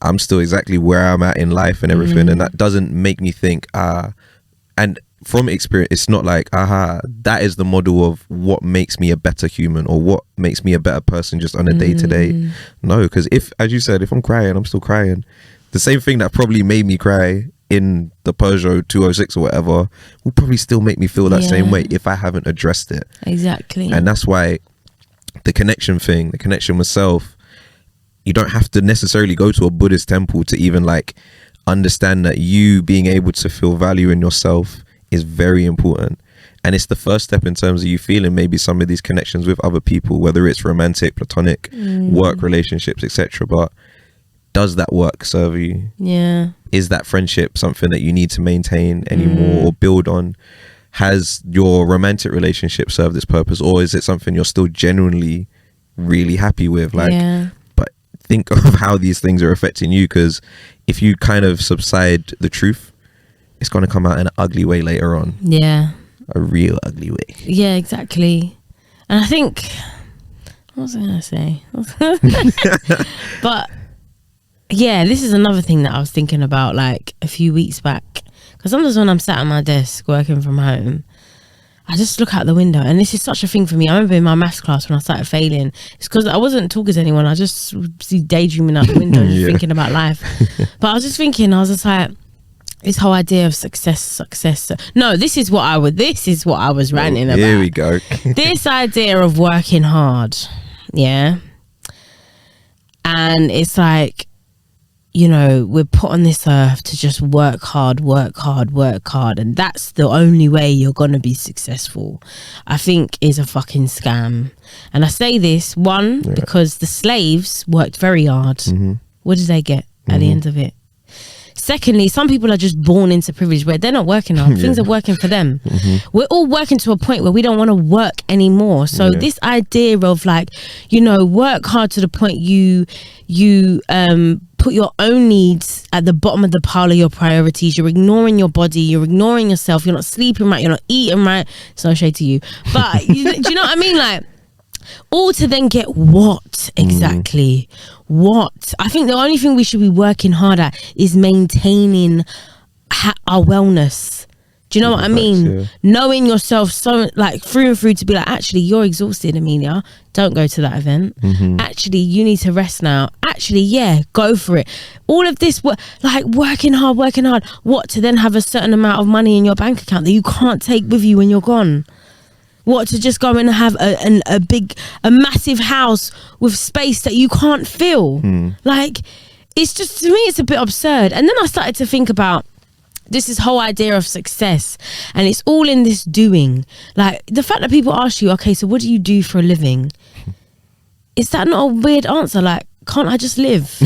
I'm still exactly where I'm at in life and everything, and that doesn't make me think and from experience, it's not like, that is the model of what makes me a better human or what makes me a better person just on a day-to-day. No, because if, as you said, if I'm crying, I'm still crying. The same thing that probably made me cry in the Peugeot 206 or whatever will probably still make me feel that same way if I haven't addressed it. Exactly. And that's why the connection thing, the connection with self, you don't have to necessarily go to a Buddhist temple to even like understand that you being able to feel value in yourself is very important. And it's the first step in terms of you feeling maybe some of these connections with other people, whether it's romantic, platonic, work relationships, etc. But does that work serve you? Is that friendship something that you need to maintain anymore or build on? Has your romantic relationship served its purpose, or is it something you're still genuinely really happy with? Like, but think of how these things are affecting you, because if you kind of subside the truth, it's going to come out in an ugly way later on. A real ugly way. Yeah, exactly. And I think, what was I going to say? But yeah, this is another thing that I was thinking about like a few weeks back, Because sometimes when I'm sat at my desk working from home, I just look out the window, and this is such a thing for me. I remember in my maths class when I started failing, it's because I wasn't talking to anyone. I just was daydreaming out the window, just thinking about life. But I was just like, this whole idea of success. No, this is what I was ranting about. Here we go. This idea of working hard, yeah. And it's like, you know, we're put on this earth to just work hard, and that's the only way you're gonna be successful. I think is a fucking scam. And I say this, one, because the slaves worked very hard. What did they get at the end of it? Secondly, some people are just born into privilege where they're not working hard. Things are working for them. We're all working to a point where we don't want to work anymore. So this idea of like, you know, work hard to the point you put your own needs at the bottom of the pile of your priorities. You're ignoring your body. You're ignoring yourself. You're not sleeping right. You're not eating right. It's no shade to you. But do you know what I mean? Like, all to then get what exactly? What? I think the only thing we should be working hard at is maintaining our wellness. Do you know what I mean? Knowing yourself so like through and through to be like, actually, you're exhausted, Amelia. Don't go to that event. Actually, you need to rest now. Actually, yeah, go for it. All of this, like working hard. What? To then have a certain amount of money in your bank account that you can't take with you when you're gone. What, to just go and have a massive house with space that you can't fill? Like, it's just, to me, it's a bit absurd. And then I started to think about this whole idea of success, and it's all in this doing. Like, the fact that people ask you, okay, so what do you do for a living? Is that not a weird answer? Like, can't I just live?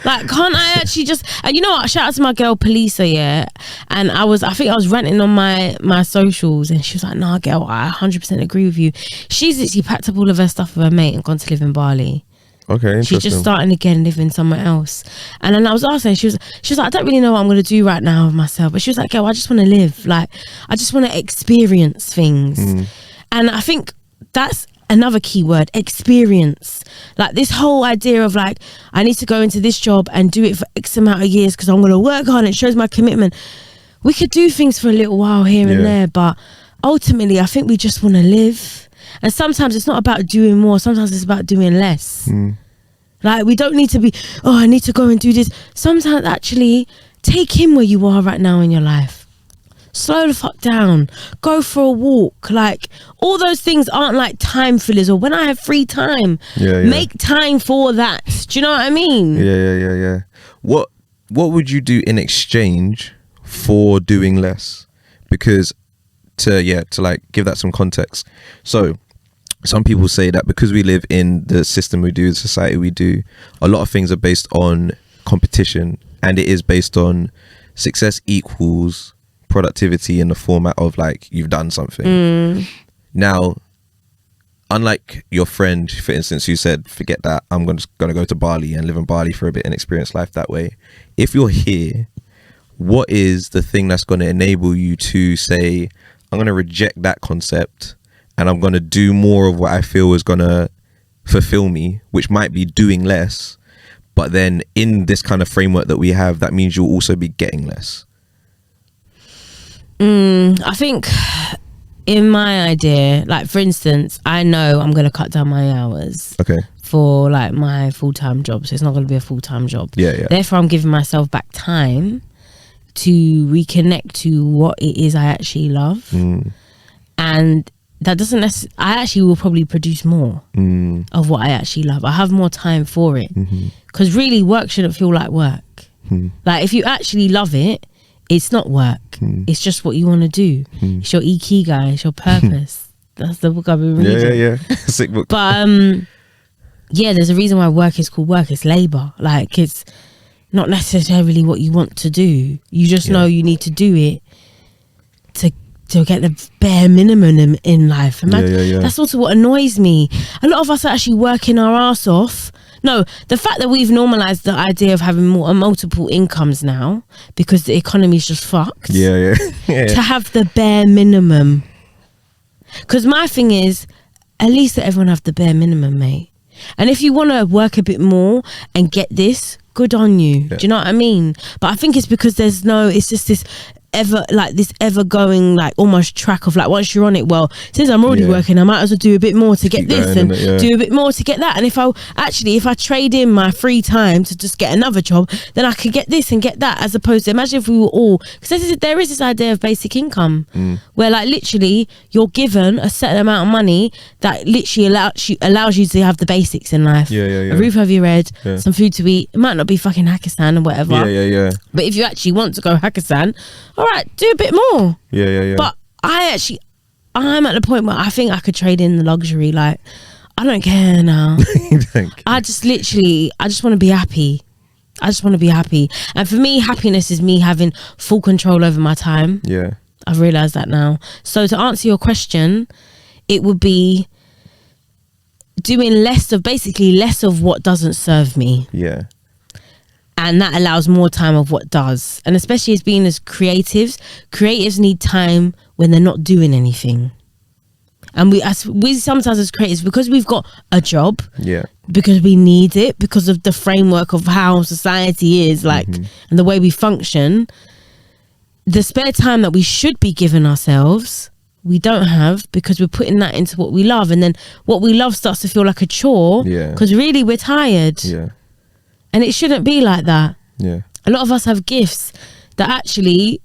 Like, can't I actually just, and you know what, shout out to my girl Palisa, yeah, and I think I was ranting on my socials, and she was like, nah girl, I 100% agree with you. She's literally packed up all of her stuff with her mate and gone to live in Bali. Okay, interesting. She's just starting again, living somewhere else. And then I was asking, she was like, I don't really know what I'm going to do right now with myself, but she was like, girl, I just want to live. Like, I just want to experience things. And I think that's another key word, experience. Like, this whole idea of like, I need to go into this job and do it for X amount of years because I'm going to work hard and it shows my commitment. We could do things for a little while here and there, but ultimately I think we just want to live. And sometimes it's not about doing more, sometimes it's about doing less. Like, we don't need to be, oh, I need to go and do this. Sometimes actually take in where you are right now in your life. Slow the fuck down. Go for a walk. Like, all those things aren't like time fillers or when I have free time. Make time for that. Do you know what I mean? Yeah. What would you do in exchange for doing less? Because to like give that some context. So some people say that because we live in the system we do, the society we do, a lot of things are based on competition, and it is based on success equals productivity in the format of like, you've done something. Now, unlike your friend, for instance, who said, forget that, I'm gonna go to Bali and live in Bali for a bit and experience life that way. If you're here, what is the thing that's going to enable you to say, I'm going to reject that concept and I'm going to do more of what I feel is going to fulfill me, which might be doing less, but then in this kind of framework that we have, that means you'll also be getting less? I think in my idea, like for instance, I know I'm going to cut down my hours for like my full-time job, so it's not going to be a full-time job. Therefore I'm giving myself back time to reconnect to what it is I actually love. And that doesn't necessarily, I actually will probably produce more of what I actually love. I have more time for it, because really work shouldn't feel like work. Like, if you actually love it, it's not work. It's just what you want to do. It's your ikigai, it's your purpose. That's the book I've been reading. Sick book. But there's a reason why work is called work. It's labor. Like, it's not necessarily what you want to do. You just know you need to do it to get the bare minimum in life. That's also what annoys me. A lot of us are actually working our ass off. No, the fact that we've normalized the idea of having multiple incomes now because the economy's just fucked. To have the bare minimum. Because my thing is, at least let everyone have the bare minimum, mate. And if you want to work a bit more and get this, good on you. Do you know what I mean? But I think it's because it's just this ever going like almost track of like, once you're on it, well, since I'm already working, I might as well do a bit more to get this and do a bit more to get that. And if I trade in my free time to just get another job, then I could get this and get that, as opposed to, imagine if we were all, because there is this idea of basic income where like literally you're given a certain amount of money that literally allows you to have the basics in life. A roof over your head, some food to eat. It might not be fucking Hakkasan or whatever, but if you actually want to go Hakkasan, all right, do a bit more. But I'm at the point where I think I could trade in the luxury. Like, I don't care now. I just want to be happy. I just want to be happy. And for me, happiness is me having full control over my time. I've realised that now. So to answer your question, it would be doing less of what doesn't serve me. And that allows more time of what does. And especially as being as creatives need time when they're not doing anything. And we sometimes as creatives, because we've got a job, because we need it, because of the framework of how society is, like, and the way we function, the spare time that we should be giving ourselves, we don't have, because we're putting that into what we love. And then what we love starts to feel like a chore, because really we're tired. And it shouldn't be like that. A lot of us have gifts that actually,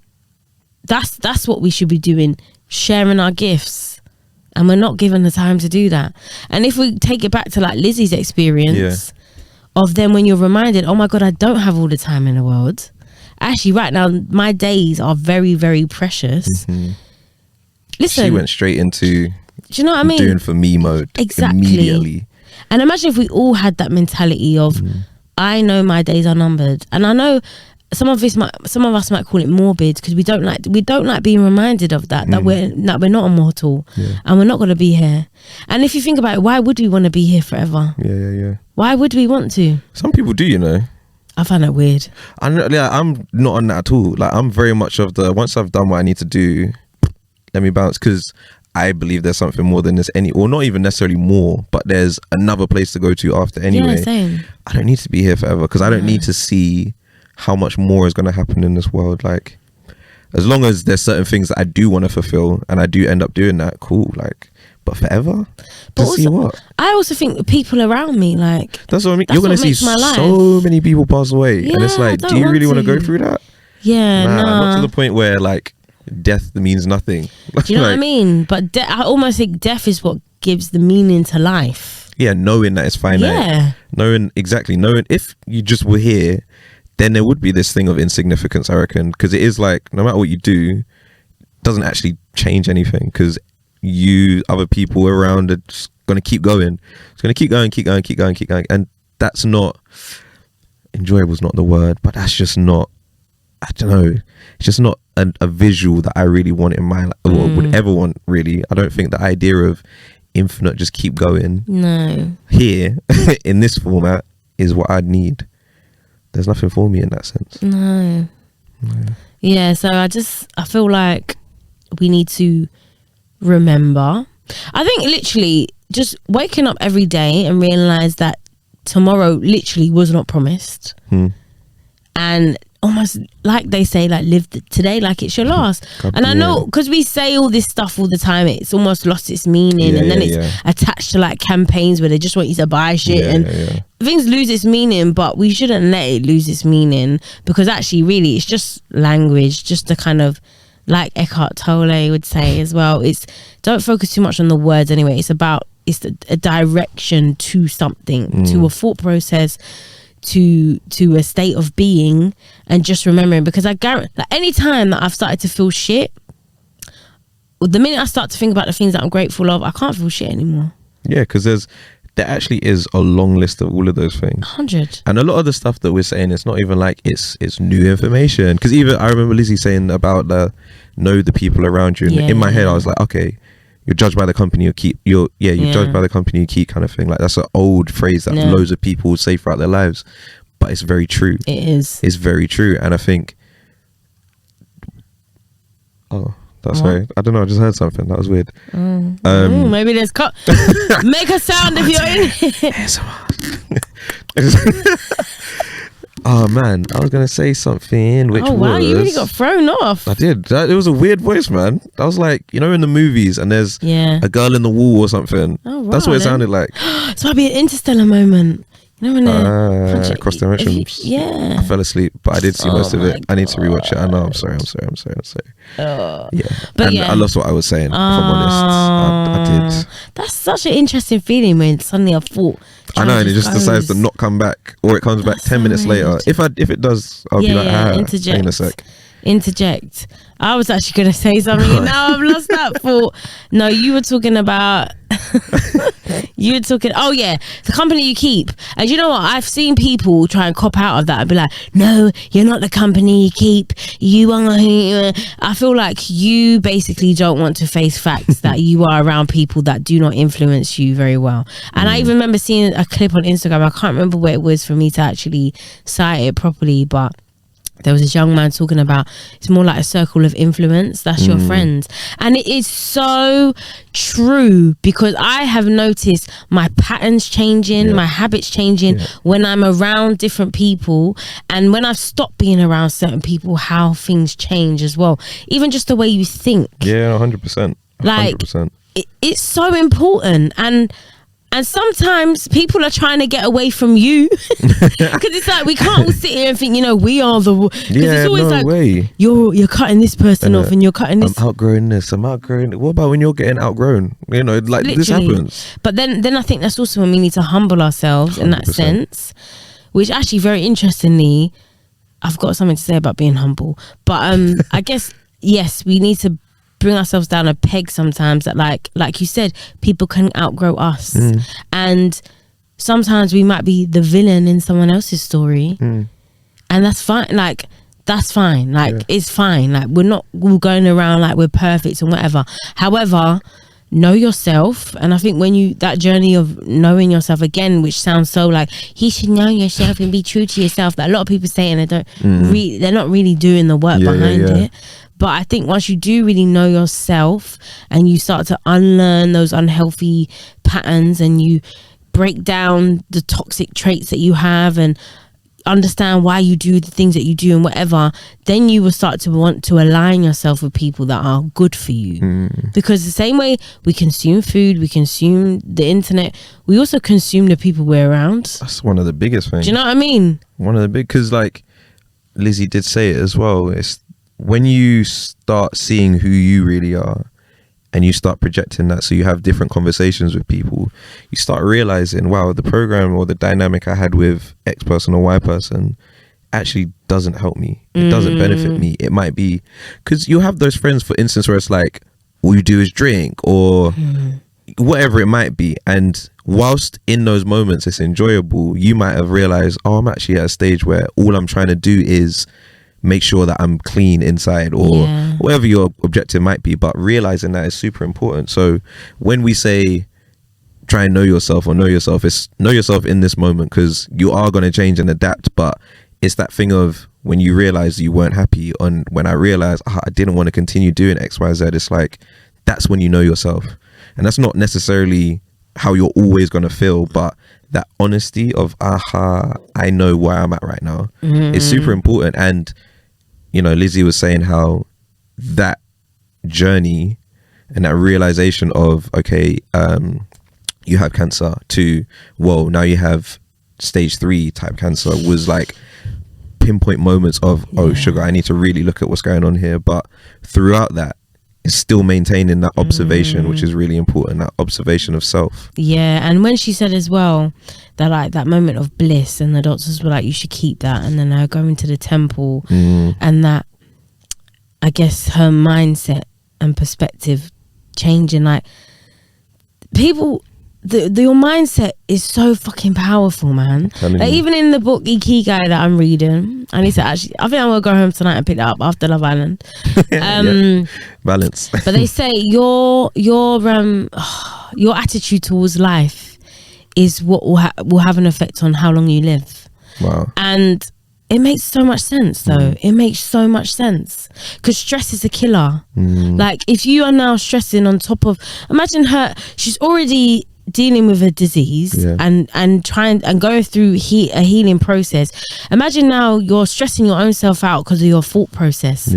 that's what we should be doing, sharing our gifts. And we're not given the time to do that. And if we take it back to like Lizzie's experience of then when you're reminded, oh my God, I don't have all the time in the world. Actually, right now, my days are very, very precious. Listen. She went straight into, do you know what I mean? Doing for me mode. Exactly. Immediately. And imagine if we all had that mentality of, I know my days are numbered, and I know some of us might call it morbid, because we don't like being reminded of that we're not immortal, and we're not going to be here. And if you think about it, why would we want to be here forever? Why would we want to? Some people do, you know. I find that weird. I'm not on that at all. Like, I'm very much of the, once I've done what I need to do, let me bounce, because I believe there's something more than this, or not even necessarily more, but there's another place to go to after anyway. Same. I don't need to be here forever, because I don't need to see how much more is going to happen in this world. Like, as long as there's certain things that I do want to fulfill and I do end up doing that, cool. Like, but forever? But to see what? I also think the people around me, like, that's what I mean. You're going to see so many people pass away, and it's like, do you really want to go through that? Not to the point where like death means nothing. Do you know what I mean? But I almost think death is what gives the meaning to life. Knowing that it's finite. Knowing if you just were here, then there would be this thing of insignificance, I reckon, because it is like, no matter what you do, it doesn't actually change anything, because other people around are just going to keep going. It's going to keep going, and that's not, enjoyable is not the word, but that's just not, I don't know, it's just not a visual that I really want in my life, or would ever want, really. I don't think the idea of infinite, just keep going, here in this format is what I'd need. There's nothing for me in that sense. No. Yeah, so I feel like we need to remember. I think literally just waking up every day and realize that tomorrow literally was not promised. And almost like they say, like, live today like it's your last. And I know, because we say all this stuff all the time, it's almost lost its meaning, and then it's attached to like campaigns where they just want you to buy shit, and things lose its meaning. But we shouldn't let it lose its meaning, because actually really it's just language, just to kind of, like Eckhart Tolle would say as well, it's, don't focus too much on the words anyway. It's a direction to something, to a thought process, to a state of being, and just remembering. Because I guarantee, like, any time that I've started to feel shit, the minute I start to think about the things that I'm grateful of, I can't feel shit anymore. Because there actually is a long list of all of those things. 100. And a lot of the stuff that we're saying, it's not even like it's new information. Because even I remember Lizzie saying about know the people around you. And in my head, I was like, okay, you're judged by the company you keep. You're judged by the company you keep, kind of thing. Like, that's an old phrase that loads of people say throughout their lives, but it's very true. It is. It's very true. And I think, that's right. I don't know. I just heard something. That was weird. Maybe there's make a sound if you're in here. Oh man, I was gonna say something which wow, was... you really got thrown off. I did. It was a weird voice, man. I was like, you know, in the movies, and there's a girl in the wall or something. Oh, wow, that's what it sounded like. So it'd be an interstellar moment. You know when they're cross dimensions. Yeah. I fell asleep, but I did see most of it. I need to rewatch it. I know. I'm sorry. Yeah. But I lost what I was saying. If I'm honest, I did. That's such an interesting feeling when suddenly a thought. I know, and it just decides to not come back, or it comes back 10 minutes later. If it does, I'll be like, interject. In a sec. Interject. I was actually going to say something, and now I've lost that thought. No, you were talking about. Oh yeah, the company you keep. And you know what? I've seen people try and cop out of that and be like, "No, you're not the company you keep. You are." I feel like you basically don't want to face facts that you are around people that do not influence you very well. And I even remember seeing a clip on Instagram. I can't remember where it was for me to actually cite it properly, but there was this young man talking about it's more like a circle of influence. That's your friends. And it is so true, because I have noticed my patterns changing, my habits changing when I'm around different people, and when I've stopped being around certain people, how things change as well. Even just the way you think. Yeah, 100%. Like, 100%. It's so important. And sometimes people are trying to get away from you, because it's like we can't all sit here and think, you know, we are the. Yeah, it's always no way. You're cutting this person off, and you're cutting this. I'm outgrowing this. I'm outgrowing. What about when you're getting outgrown? You know, like literally. This happens. But then I think that's also when we need to humble ourselves 100%. In that sense, which actually very interestingly, I've got something to say about being humble. But I guess yes, we need to bring ourselves down a peg sometimes, that like you said, people can outgrow us, and sometimes we might be the villain in someone else's story, and that's fine. Like that's fine. Like it's fine. Like we're not all going around like we're perfect and whatever. However, know yourself. And I think when you, that journey of knowing yourself again, which sounds so like you should know yourself and be true to yourself, that a lot of people say, and they don't they're not really doing the work behind it. But I think once you do really know yourself and you start to unlearn those unhealthy patterns, and you break down the toxic traits that you have and understand why you do the things that you do and whatever, then you will start to want to align yourself with people that are good for you. Because the same way we consume food, we consume the internet, we also consume the people we're around. That's one of the biggest things. Do you know what I mean? One of the big, because like Lizzie did say it as well, it's when you start seeing who you really are and you start projecting that, so you have different conversations with people, you start realizing, wow, the program or the dynamic I had with X person or Y person actually doesn't help me. It doesn't benefit me. It might be because you have those friends, for instance, where it's like all you do is drink or whatever it might be, and whilst in those moments it's enjoyable, you might have realized, oh, I'm actually at a stage where all I'm trying to do is make sure that I'm clean inside, or whatever your objective might be. But realizing that is super important. So when we say try and know yourself or know yourself, it's know yourself in this moment, because you are going to change and adapt. But it's that thing of when you realize you weren't happy, and when I realized I didn't want to continue doing X, Y, Z, it's like that's when you know yourself. And that's not necessarily how you're always going to feel, but that honesty of I know where I'm at right now is super important. And you know, Lizzie was saying how that journey and that realization of, okay, you have cancer, to, whoa, now you have stage 3 type cancer, was like pinpoint moments of, oh, sugar, I need to really look at what's going on here. But throughout that, it's still maintaining that observation, which is really important, that observation of self. Yeah. And when she said as well that like that moment of bliss, and the doctors were like, you should keep that, and then her going to the temple, and that, I guess her mindset and perspective changing, like people, your mindset is so fucking powerful, man. Like even in the book Ikigai that I'm reading, I need to actually, I think I'm gonna go home tonight and pick that up after Love Island. Balance. But they say your attitude towards life is what will have an effect on how long you live. Wow. And it makes so much sense though. It makes so much sense, because stress is a killer. Like if you are now stressing on top of, imagine her, she's already dealing with a disease and trying and going through a healing process. Imagine now you're stressing your own self out because of your thought process.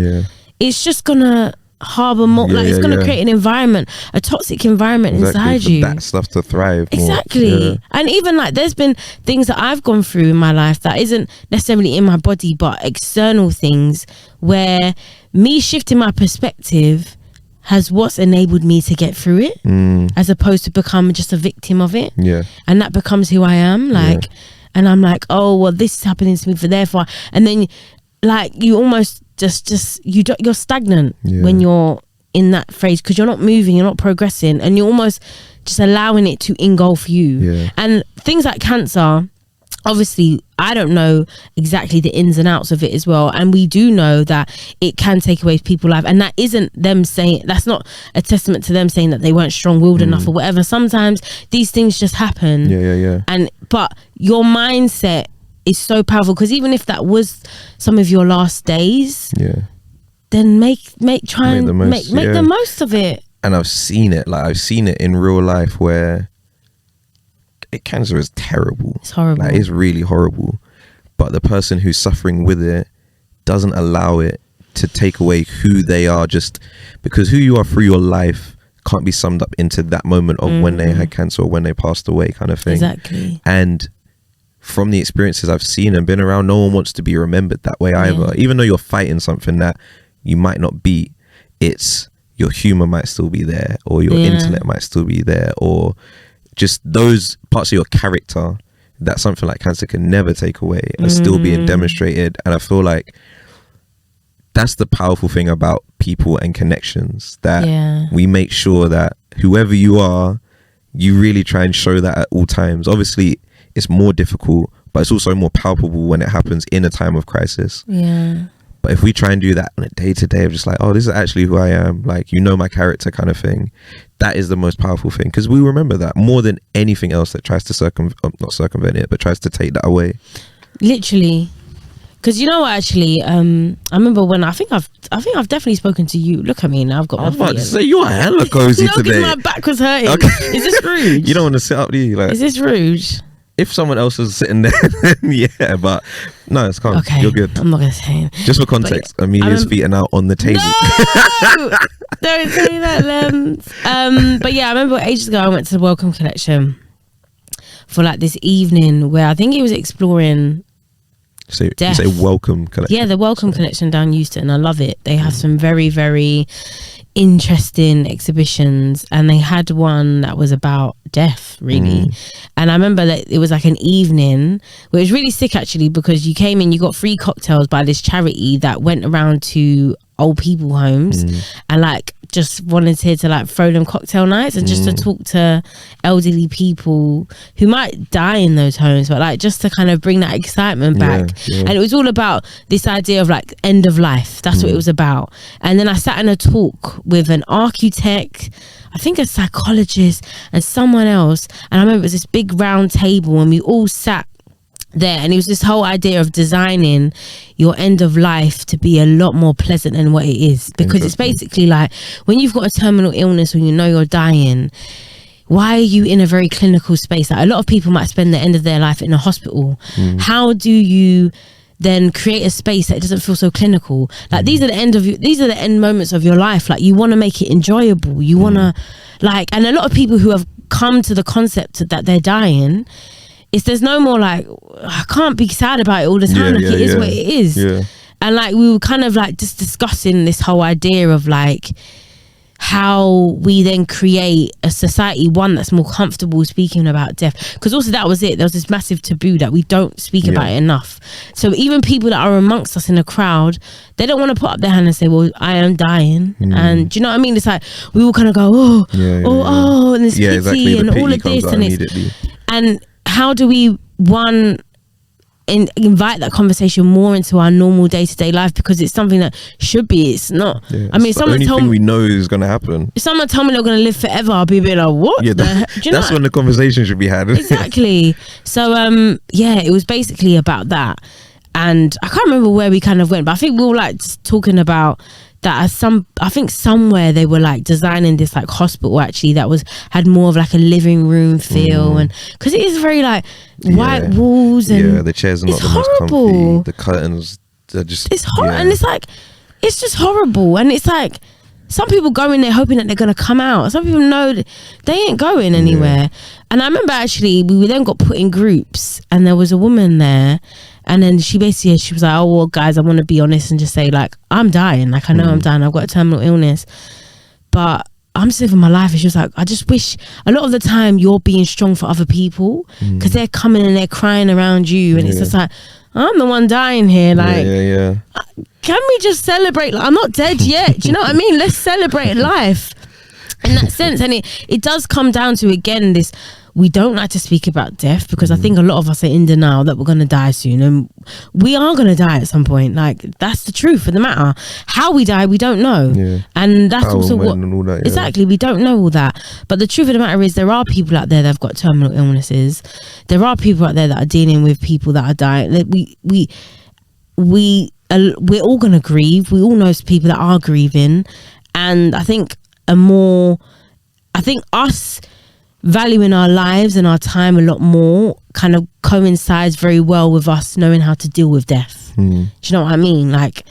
It's just gonna harbor more, it's gonna create an environment, a toxic environment inside for you, that stuff to thrive more. And even like there's been things that I've gone through in my life that isn't necessarily in my body but external things, where me shifting my perspective has what's enabled me to get through it, as opposed to become just a victim of it. And that becomes who I am, like, and I'm like, oh well, this is happening to me for therefore, and then like you almost you're stagnant when you're in that phase, because you're not moving, you're not progressing, and you're almost just allowing it to engulf you. And things like cancer, obviously I don't know exactly the ins and outs of it as well, and we do know that it can take away people's life, and that isn't them saying, that's not a testament to them saying that they weren't strong-willed enough or whatever. Sometimes these things just happen. And but your mindset is so powerful, because even if that was some of your last days, then make the most of it. And I've seen it in real life where cancer is terrible. It's horrible. Like, it's really horrible, but the person who's suffering with it doesn't allow it to take away who they are, just because who you are through your life can't be summed up into that moment of when they had cancer or when they passed away, kind of thing. Exactly. And from the experiences I've seen and been around, no one wants to be remembered that way either. Even though you're fighting something that you might not beat, it's your humor might still be there, or your intellect might still be there, or just those parts of your character that something like cancer can never take away are still being demonstrated. And I feel like that's the powerful thing about people and connections, that we make sure that whoever you are, you really try and show that at all times. Obviously it's more difficult, but it's also more palpable when it happens in a time of crisis. But if we try and do that on a day-to-day of just like, oh, this is actually who I am, like, you know, my character kind of thing, that is the most powerful thing, because we remember that more than anything else that tries to not circumvent it, but tries to take that away. Literally. Because you know what, actually, I remember when I think I've definitely spoken to you. Look at me now, I've got my I'm about to say, you are hella cozy today. My back was hurting. Okay. Is this rude? You don't want to sit up, do you? Like, is this rude? If someone else is sitting there, yeah, but no, it's calm. Okay, you're good. I'm not gonna say it. Just for context, Amelia's feet are now on the table. No! Don't say that, Lems. But yeah, I remember ages ago I went to the Welcome Collection for like this evening where I think he was exploring death. You say Welcome Collection? Yeah, the Welcome Collection down Euston. I love it. They have some very, very interesting exhibitions, and they had one that was about death, really. And I remember that it was like an evening where it was really sick, actually, because you came in, you got free cocktails by this charity that went around to old people homes and like just volunteered to like throw them cocktail nights and just to talk to elderly people who might die in those homes, but like just to kind of bring that excitement back. And it was all about this idea of like end of life. That's what it was about. And then I sat in a talk with an architect, I think a psychologist, and someone else, and I remember it was this big round table and we all sat there, and it was this whole idea of designing your end of life to be a lot more pleasant than what it is, because it's basically like when you've got a terminal illness, when you know you're dying, why are you in a very clinical space? Like, a lot of people might spend the end of their life in a hospital. How do you then create a space that doesn't feel so clinical? Like, these are the end moments of your life. Like, you want to make it enjoyable, you want to like, and a lot of people who have come to the concept that they're dying, there's no more like, I can't be sad about it all the time. It is what it is. And like, we were kind of like just discussing this whole idea of like how we then create a society, one that's more comfortable speaking about death, because also that was it, there was this massive taboo that we don't speak about it enough. So even people that are amongst us in a crowd, they don't want to put up their hand and say, well, I am dying. And do you know what I mean? It's like we all kind of go, and this pity, exactly. And all of this and how do we invite that conversation more into our normal day-to-day life, because it's something that should be, it's not. I mean, the only thing we know is going to happen. If someone told me they're going to live forever, I'll be a bit like, what? That's when the conversation should be had. Exactly. So it was basically about that, and I can't remember where we kind of went, but I think we were like just talking about that I think somewhere they were like designing this like hospital actually that had more of like a living room feel, and because it is very like white walls, and the chairs are not the most horrible. comfy, the curtains are just, it's horrible, and it's like, it's just horrible, and it's like some people go in there hoping that they're gonna come out. Some people know that they ain't going anywhere. And I remember actually we then got put in groups, and there was a woman there, and then she was like, oh well guys, I want to be honest and just say like I'm dying, like I know I'm dying, I've got a terminal illness, but I'm just living my life. And she was like, I just wish a lot of the time you're being strong for other people, because they're coming and they're crying around you, and it's just like, I'm the one dying here, like can we just celebrate, like I'm not dead yet. Do you know what I mean? Let's celebrate life in that sense. And it does come down to, again, this, we don't like to speak about death, because I think a lot of us are in denial that we're going to die soon, and we are going to die at some point. Like that's the truth of the matter. How we die, we don't know, and that's also what exactly, we don't know all that. But the truth of the matter is, there are people out there that have got terminal illnesses. There are people out there that are dealing with people that are dying. We're all going to grieve. We all know people that are grieving, and I think us valuing our lives and our time a lot more kind of coincides very well with us knowing how to deal with death. Do you know what I mean? Like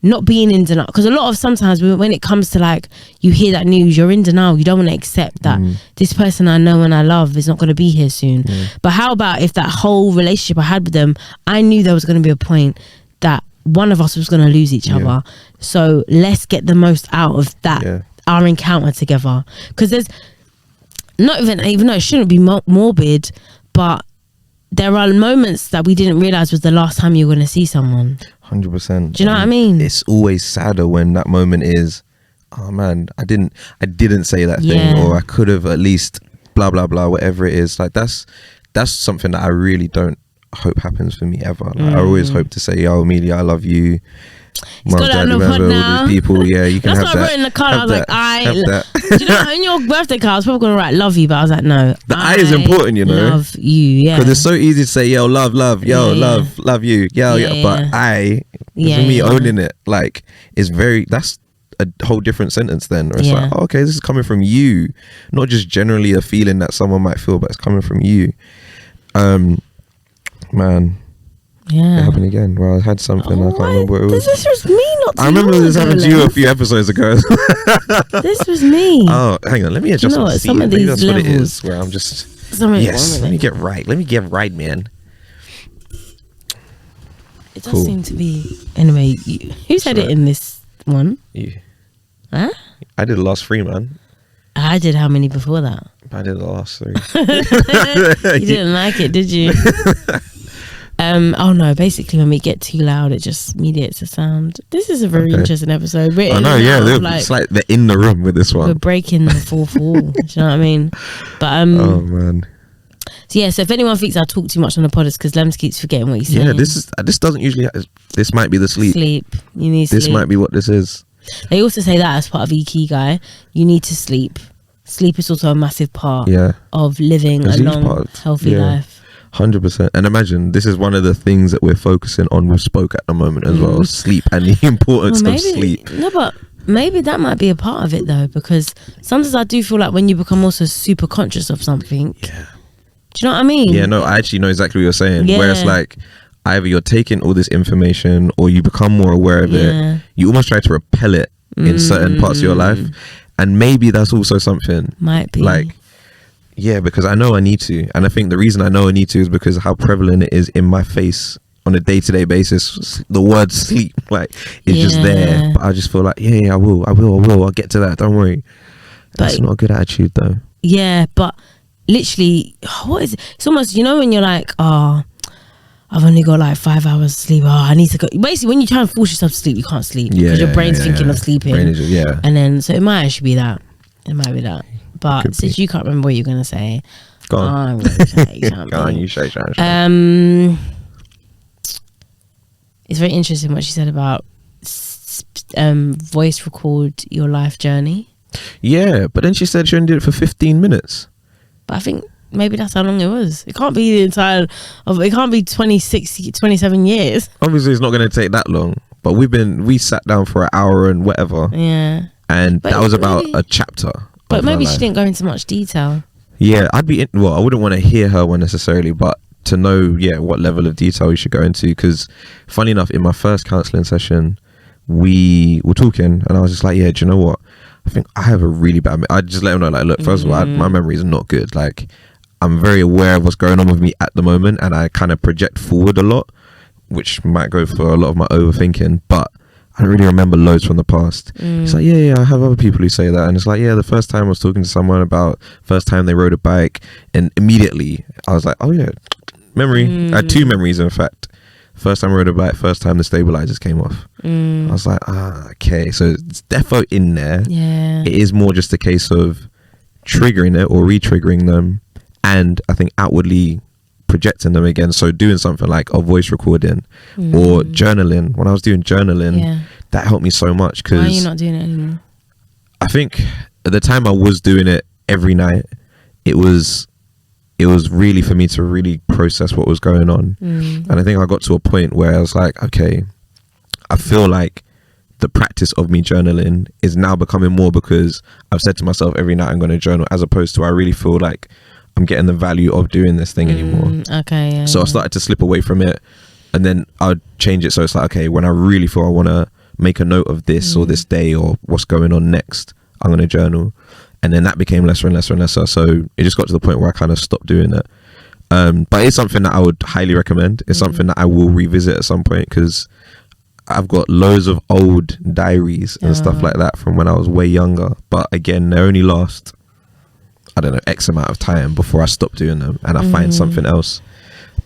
not being in denial, because a lot of sometimes when it comes to like, you hear that news, you're in denial, you don't want to accept that this person I know and I love is not going to be here soon. But how about if that whole relationship I had with them, I knew there was going to be a point that one of us was going to lose each other, so let's get the most out of that our encounter together. Because there's not even though it shouldn't be morbid, but there are moments that we didn't realize was the last time you were going to see someone. 100%. Do you know what I mean? It's always sadder when that moment is, oh man, I didn't say that thing, or I could have at least blah blah blah, whatever it is. Like that's something that I really don't hope happens for me ever. Like, I always hope to say, yo Amelia, I love you. Mom, dad, remember all these people. Yeah, you can that's have what that. I wrote in the card. I was like, that. do you know, in your birthday card I was probably gonna write love you, but I was like, no, the I is important, you know, love you, because it's so easy to say, yo, love, love you, but I, me owning it, like, is that's a whole different sentence then, where it's like, oh, okay, this is coming from you, not just generally a feeling that someone might feel, but it's coming from you. Man, it happened again. Well, I had something, I can't remember what it was. This was me not I remember this happened to you a few episodes ago. This was me. Oh, hang on, let me adjust my seat. Some of these that's levels, what it is, where I'm just let me get right, man. It does seem to be. Anyway, who said it in this one? You. Huh? I did the last 3, man. I did how many before that? I did the last 3. You didn't like it, did you? Oh no, basically when we get too loud it just mediates the sound. This is a very interesting episode. I know, it's like they're in the room with this one. We're breaking the fourth wall. Do you know what I mean? But oh man. So yeah, so if anyone thinks I talk too much on the pod, it's because Lems keeps forgetting what he's saying. Yeah, this doesn't usually this might be the sleep. You need sleep. This might be what this is. They also say that as part of Ikigai, you need to sleep. Sleep is also a massive part of living a long, healthy life. 100%. And imagine, this is one of the things that we're focusing on with Spoke at the moment as well, sleep and the importance of sleep. No, but maybe that might be a part of it though, because sometimes I do feel like when you become also super conscious of something, do you know what I mean? Yeah, no, I actually know exactly what you're saying. Where it's like, either you're taking all this information or you become more aware of it, you almost try to repel it in certain parts of your life. And maybe that's also something. Might be. Like, yeah, because I know I need to. And I think the reason I know I need to is because of how prevalent it is in my face on a day-to-day basis. The word sleep, like, it's just there. But I just feel like, I will. I'll get to that. Don't worry. That's not a good attitude, though. Yeah, but literally, what is it? It's almost, you know, when you're like, oh, I've only got like 5 hours of sleep. Oh, I need to go. Basically, when you try and force yourself to sleep, you can't sleep because your brain's thinking of sleeping. And then, so it might actually be that. It might be that. But since you can't remember what you're going to say, go on. I'm going to say something. Go on, you say. It's very interesting what she said about voice record your life journey. Yeah, but then she said she only did it for 15 minutes. But I think maybe that's how long it was. It can't be the entire of it. Can't be 27 years. Obviously, it's not going to take that long. but we sat down for an hour and whatever. Yeah. And But that was about maybe- a chapter. But of her maybe she life. didn't go into much detail. Yeah, I wouldn't want to hear her one necessarily, but to know, what level of detail you should go into. Because funny enough, in my first counselling session, we were talking and I was just like, yeah, do you know what? I think I have a really bad... I just let him know, like, look, first of all, my memory is not good. Like, I'm very aware of what's going on with me at the moment and I kind of project forward a lot, which might go for a lot of my overthinking, but I don't really remember loads from the past. It's like, yeah, I have other people who say that. And it's like, yeah, the first time I was talking to someone about first time they rode a bike, and immediately I was like, oh yeah, memory. I had two memories, in fact. First time I rode a bike, first time the stabilizers came off. I was like, okay. So it's defo in there. Yeah. It is more just a case of triggering it or re-triggering them, and I think outwardly projecting them again. So doing something like a voice recording or journaling. When I was doing journaling, that helped me so much. Because why are you not doing it anymore? I think at the time I was doing it every night, it was really for me to really process what was going on. And I think I got to a point where I was like, okay, I feel like the practice of me journaling is now becoming more, because I've said to myself every night I'm going to journal, as opposed to I really feel like I'm getting the value of doing this thing anymore. Okay, yeah. So I started to slip away from it, and then I'd change it. So it's like, okay, when I really feel I want to make a note of this or this day or what's going on next, I'm going to journal. And then that became lesser and lesser and lesser. So it just got to the point where I kind of stopped doing it. But it's something that I would highly recommend. It's something that I will revisit at some point, because I've got loads of old diaries and stuff like that from when I was way younger. But again, they only last, I don't know, X amount of time before I stop doing them and I find something else.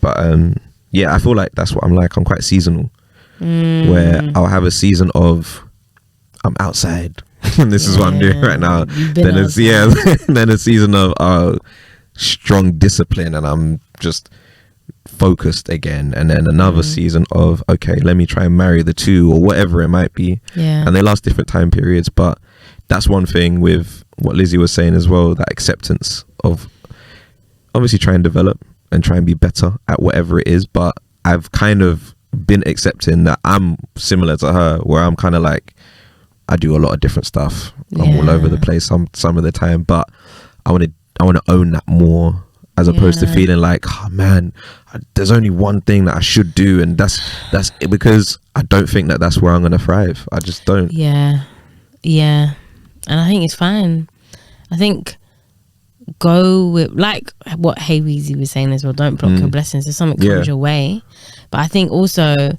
But I feel like that's what I'm like. I'm quite seasonal, where I'll have a season of I'm outside and this is what I'm doing right now. Then it's then a season of strong discipline and I'm just focused again, and then another season of, okay, let me try and marry the two or whatever it might be. And they last different time periods. But that's one thing with what Lizzie was saying as well, that acceptance of obviously try and develop and try and be better at whatever it is. But I've kind of been accepting that I'm similar to her, where I'm kind of like, I do a lot of different stuff. I'm all over the place some of the time, but I want to own that more, as opposed to feeling like, oh man, there's only one thing that I should do, and that's it, because I don't think that that's where I'm going to thrive. I just don't. Yeah. And I think it's fine. I think go with, like what Hey Weezy was saying as well, don't block your blessings if something comes your way. But I think also,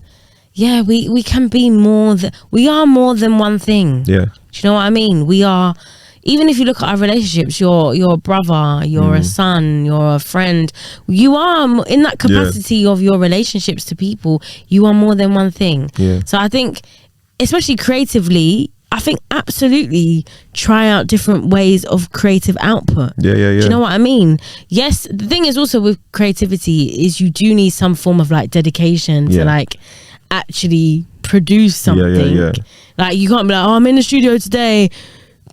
we can be more we are more than one thing. Do you know what I mean? We are, even if you look at our relationships, you're a brother, you're a son, you're a friend, you are in that capacity of your relationships to people, you are more than one thing. So I think, especially creatively, I think absolutely try out different ways of creative output. Do you know what I mean? Yes, the thing is also with creativity is you do need some form of like dedication to like actually produce something. Like you can't be like, oh, I'm in the studio today,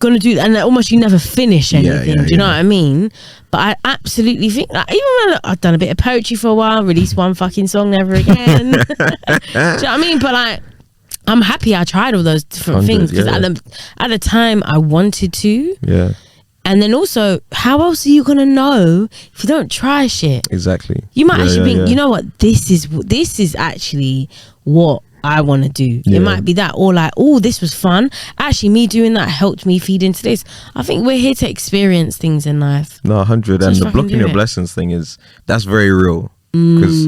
gonna do that, and almost you never finish anything. Do you know what I mean? But I absolutely think, like, even when I've done a bit of poetry for a while, released one fucking song, never again. Do you know what I mean? But like, I'm happy I tried all those different things, because at the time I wanted to. And then also, how else are you gonna know if you don't try shit? Exactly. You might actually think, you know what, this is actually what I want to do. It might be that, or like, oh, this was fun. Actually, me doing that helped me feed into this. I think we're here to experience things in life. No, 100. And the blocking your blessings thing that's very real. Because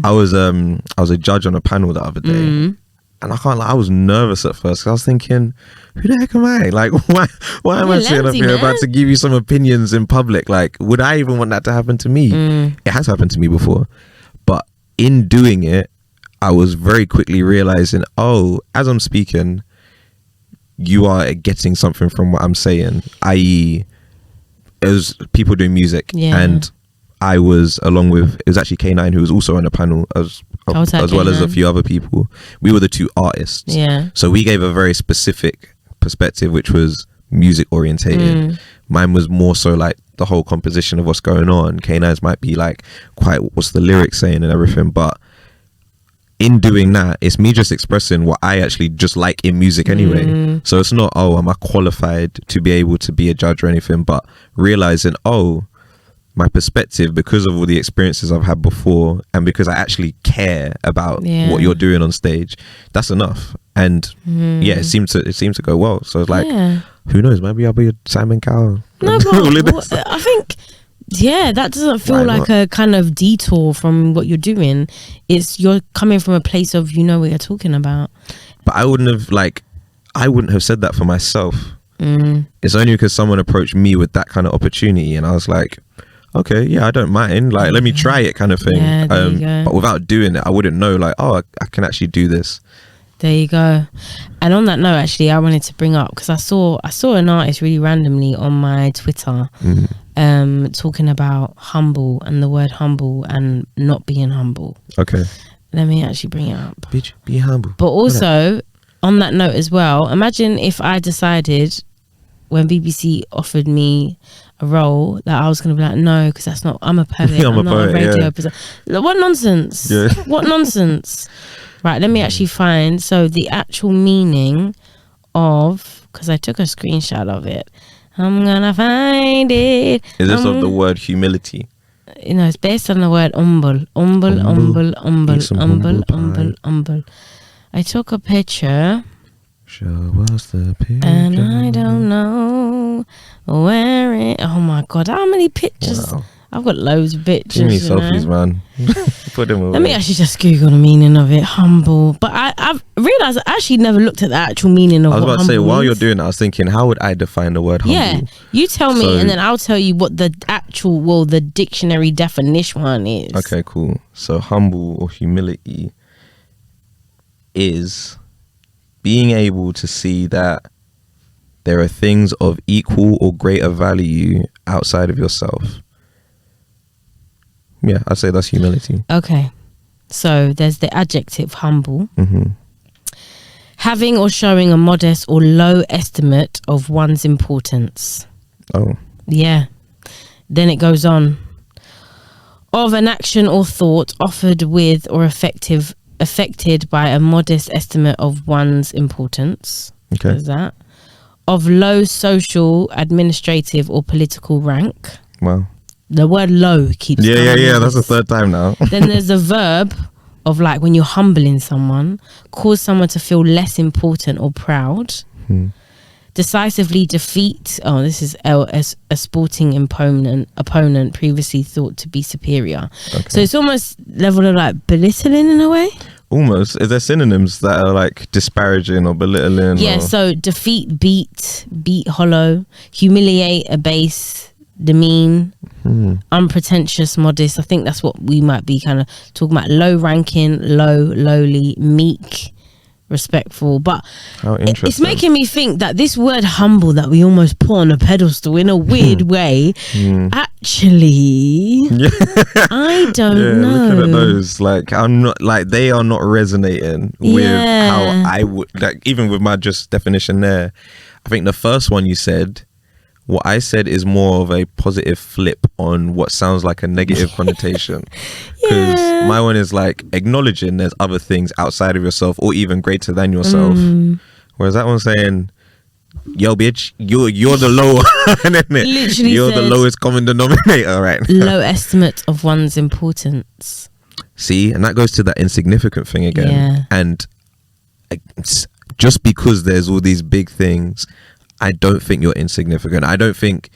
I was a judge on a panel the other day. And I can't lie, I was nervous at first, because I was thinking, who the heck am I? Like, why am I sitting up here about to give you some opinions in public? Like, would I even want that to happen to me? It has happened to me before. But in doing it, I was very quickly realizing, oh, as I'm speaking, you are getting something from what I'm saying. I.e., it was people doing music. And I was, along with, it was actually K9, who was also on the panel, as well as a few other people. We were the two artists. So we gave a very specific perspective, which was music orientated. Mine was more so like the whole composition of what's going on. K9's might be like quite, what's the lyrics saying and everything. But in doing that, it's me just expressing what I actually just like in music anyway. So it's not, oh, am I qualified to be able to be a judge or anything, but realizing, oh, my perspective, because of all the experiences I've had before, and because I actually care about what you're doing on stage, that's enough. And it seemed to go well. So it's like, who knows, maybe I'll be a Simon Cowell. No, but I think that doesn't feel like a kind of detour from what you're doing. It's you're coming from a place of what you're talking about. But I wouldn't have said that for myself. It's only because someone approached me with that kind of opportunity, and I was like, okay, yeah, I don't mind, like, let me try it, kind of thing. But without doing it, I wouldn't know, like, oh, I can actually do this. There you go. And on that note, actually, I wanted to bring up, because I saw an artist really randomly on my Twitter talking about humble and the word humble and not being humble. Okay, let me actually bring it up. Bitch, be humble. But also on that note as well, imagine if I decided when BBC offered me a role that I was going to be like, no, because that's not, I'm a poet. I'm not a radio presenter. What nonsense. What nonsense. Right, let me actually find the actual meaning of, because I took a screenshot of it. I'm gonna find it. Is this of the word humility? It's based on the word humble. I took a picture. Show us the picture. And I don't know where it. Oh my god, how many pictures? Wow. I've got loads of pictures. Give me selfies, man. Put them away. Let me actually just Google the meaning of it. Humble. But I've realised I actually never looked at the actual meaning of it. I was about to say, while you're doing it, I was thinking, how would I define the word humble? Yeah, you tell me, and then I'll tell you what the actual, the dictionary definition one is. Okay, cool. So humble or humility is being able to see that there are things of equal or greater value outside of yourself. Yeah, I'd say that's humility. Okay. So there's the adjective humble. Having or showing a modest or low estimate of one's importance. Oh. Yeah. Then it goes on. Of an action or thought offered with or affected by a modest estimate of one's importance. Okay. There's that. Of low social, administrative or political rank. Wow. The word low keeps coming. Yeah. That's the third time now. Then there's a verb of, like, when you're humbling someone, cause someone to feel less important or proud. Decisively defeat. Oh, this is a sporting opponent previously thought to be superior. Okay. So it's almost level of like belittling in a way. Almost. Is there synonyms that are like disparaging or belittling? Yeah. So defeat, beat, hollow, humiliate, abase, demean, unpretentious, modest. I think that's what we might be kind of talking about. Low ranking, lowly, meek, respectful. But how interesting. It's making me think that this word humble that we almost put on a pedestal in a weird way, actually, I don't know. Looking at those, like, I'm not, like, they are not resonating with how I would, like, even with my just definition there. I think the first one you said, what I said is more of a positive flip on what sounds like a negative connotation. Because my one is like acknowledging there's other things outside of yourself or even greater than yourself. Whereas that one's saying, yo bitch, you're the low literally you're the lowest common denominator, right? Low estimate of one's importance. See, and that goes to that insignificant thing again. And just because there's all these big things, I don't think you're insignificant. I think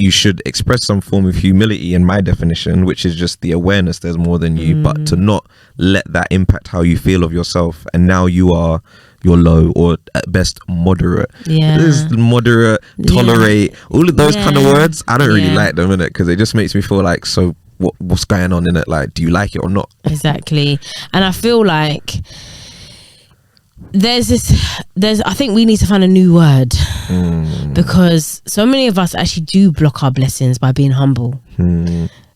you should express some form of humility in my definition, which is just the awareness there's more than you, but to not let that impact how you feel of yourself. And now you're low, or at best moderate. This moderate, tolerate, all of those kind of words. I don't really like them, innit? Because it just makes me feel like, so what's going on in it? Like, do you like it or not? Exactly. And I feel like I think we need to find a new word, because so many of us actually do block our blessings by being humble.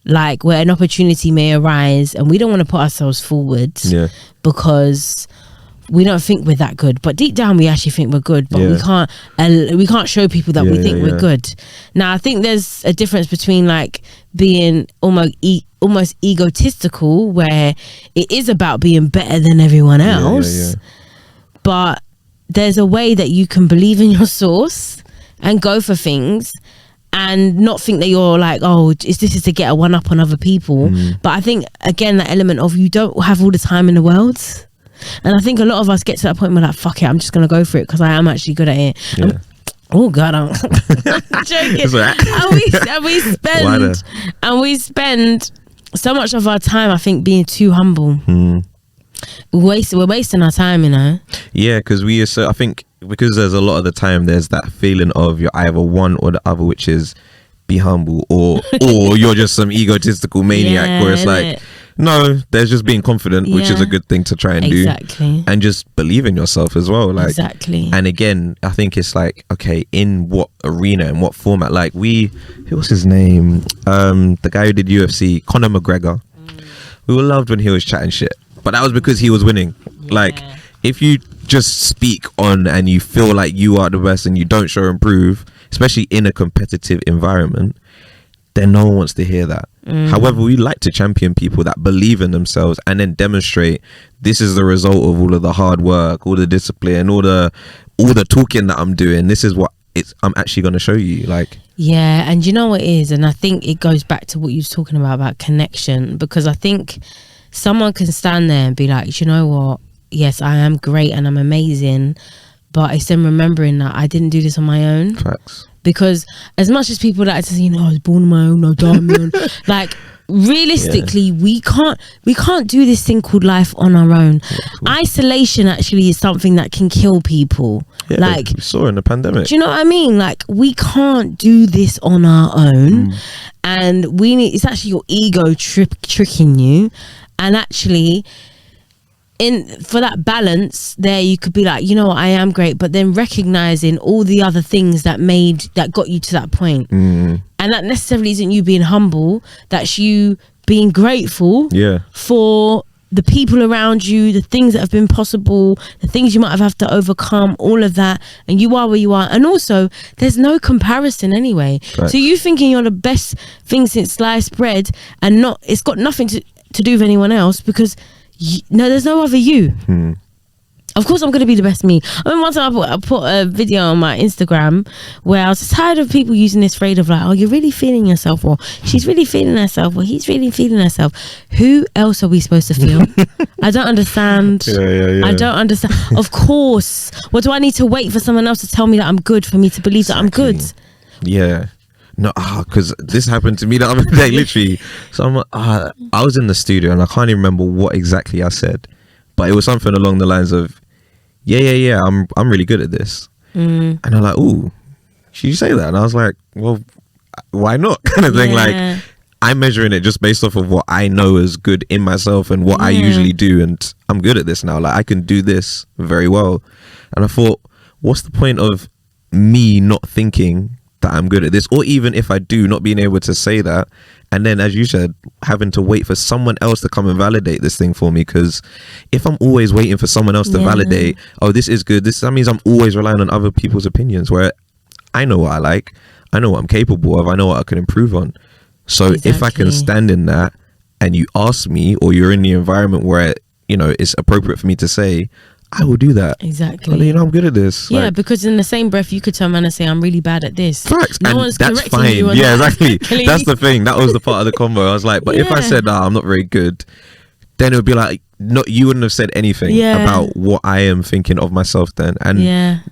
Like, where an opportunity may arise and we don't want to put ourselves forward because we don't think we're that good, but deep down we actually think we're good, but we can't show people that we think we're good. Now I think there's a difference between like being almost almost egotistical, where it is about being better than everyone else. But there's a way that you can believe in your source and go for things and not think that you're like, oh, this is to get a one up on other people. But I think, again, that element of you don't have all the time in the world. And I think a lot of us get to that point where we're like, fuck it, I'm just going to go for it because I am actually good at it. Oh God, I'm joking. And we spend so much of our time, I think, being too humble. We're wasting our time, you know. Yeah, because I think because there's a lot of the time there's that feeling of you're either one or the other, which is be humble, or you're just some egotistical maniac where it's like, no, there's just being confident, which is a good thing to try and do, and just believe in yourself as well, like And again, I think it's like, okay, in what arena, in what format? Like who was his name? The guy who did UFC, Conor McGregor. We were loved when he was chatting shit, but that was because he was winning. Like if you just speak on and you feel like you are the best and you don't show and prove, especially in a competitive environment, then no one wants to hear that. However, we like to champion people that believe in themselves and then demonstrate this is the result of all of the hard work, all the discipline, all the talking that I'm doing. This is what I'm actually going to show you. Like, yeah, and you know what it is, and I think it goes back to what you was talking about connection, because I think someone can stand there and be like, you know what, yes, I am great and I'm amazing, but it's them remembering that I didn't do this on my own. Facts. Because as much as people like to say, I was born on my own, I died on my own. Like, realistically, we can't do this thing called life on our own. Isolation actually is something that can kill people. Like we saw in the pandemic. Do you know what I mean? Like, we can't do this on our own, and it's actually your ego tricking you. And actually, for that balance there, you could be like, you know what, I am great, but then recognizing all the other things that got you to that point. And that necessarily isn't you being humble, that's you being grateful for the people around you, the things that have been possible, the things you might have had to overcome, all of that, and you are where you are. And also, there's no comparison anyway. Right. So you thinking you're the best thing since sliced bread, and it's got nothing to do with anyone else, because there's no other you. Of course I'm going to be the best me. I mean, one time I put a video on my Instagram where I was tired of people using this phrase of like, oh, you're really feeling yourself, or she's really feeling herself, or he's really feeling herself. Who else are we supposed to feel? I don't understand. I don't understand. Of course. What do I need to wait for someone else to tell me that I'm good for me to believe that I'm good? Yeah. No, because this happened to me the other day, literally. So I was in the studio and I can't even remember what exactly I said, but it was something along the lines of, yeah, I'm really good at this. And I'm like, ooh, should you say that? And I was like, well, why not? Kind of thing. Like, I'm measuring it just based off of what I know is good in myself and what I usually do, and I'm good at this now. Like, I can do this very well. And I thought, what's the point of me not thinking that I'm good at this, or even if I do, not being able to say that, and then, as you said, having to wait for someone else to come and validate this thing for me? Because if I'm always waiting for someone else to validate, oh, this is good, that means I'm always relying on other people's opinions, where I know what I like, I know what I'm capable of, I know what I can improve on. So if I can stand in that, and you ask me, or you're in the environment where it's appropriate for me to say, I will do that. Exactly. I'm good at this. Yeah, because in the same breath, you could turn around and say, I'm really bad at this. Facts. No and one's that's correcting fine. you on Yeah, that. exactly. That's the thing. That was the part of the combo. I was like, but if I said, I'm not very good, then it would be like, you wouldn't have said anything about what I am thinking of myself then. And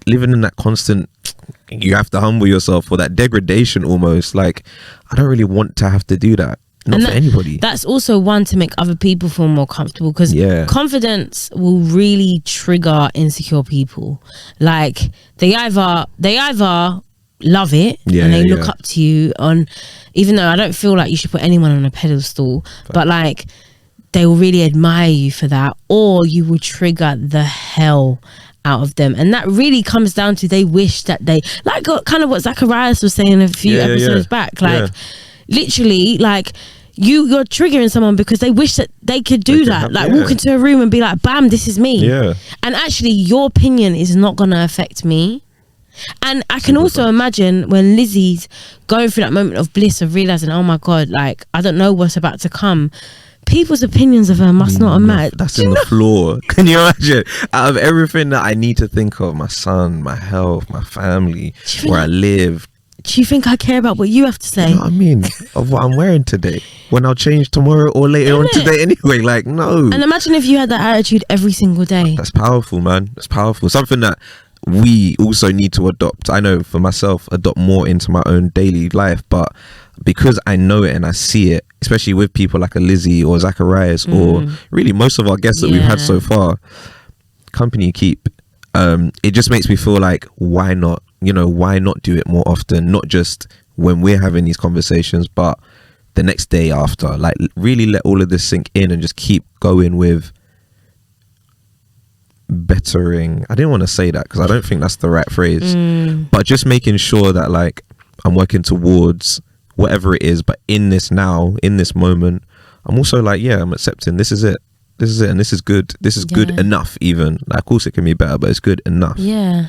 living in that constant, you have to humble yourself, for that degradation almost. Like, I don't really want to have to do that. Not for anybody. That's also one to make other people feel more comfortable, because confidence will really trigger insecure people. Like, they either love it and they look up to you on, even though I don't feel like you should put anyone on a pedestal, but like, they will really admire you for that, or you will trigger the hell out of them. And that really comes down to, they wish that they, like kind of what Zacharias was saying a few episodes back, like literally, like, you're triggering someone because they wish that they could do that, like walk into a room and be like, bam, this is me. And actually, your opinion is not gonna affect me. And I can also imagine when Lizzie's going through that moment of bliss of realizing, oh my God, like I don't know what's about to come. People's opinions of her must not matter. That's in the floor. Can you imagine? Out of everything that I need to think of, my son, my health, my family, where I live. Do you think I care about what you have to say? You know what I mean? Of what I'm wearing today. When I'll change tomorrow or later on today anyway. Like, no. And imagine if you had that attitude every single day. That's powerful, man. That's powerful. Something that we also need to adopt. I know for myself, adopt more into my own daily life. But because I know it and I see it, especially with people like a Lizzie or Zacharias or really most of our guests that we've had so far, company you keep. It just makes me feel like, why not? You know, why not do it more often? Not just when we're having these conversations, but the next day after. Like, really let all of this sink in and just keep going with bettering. I didn't want to say that because I don't think that's the right phrase, but just making sure that like I'm working towards whatever it is, but in this now, in this moment, I'm also like, yeah, I'm accepting this is it, and this is good, this is good enough. Even like, of course it can be better, but it's good enough. Yeah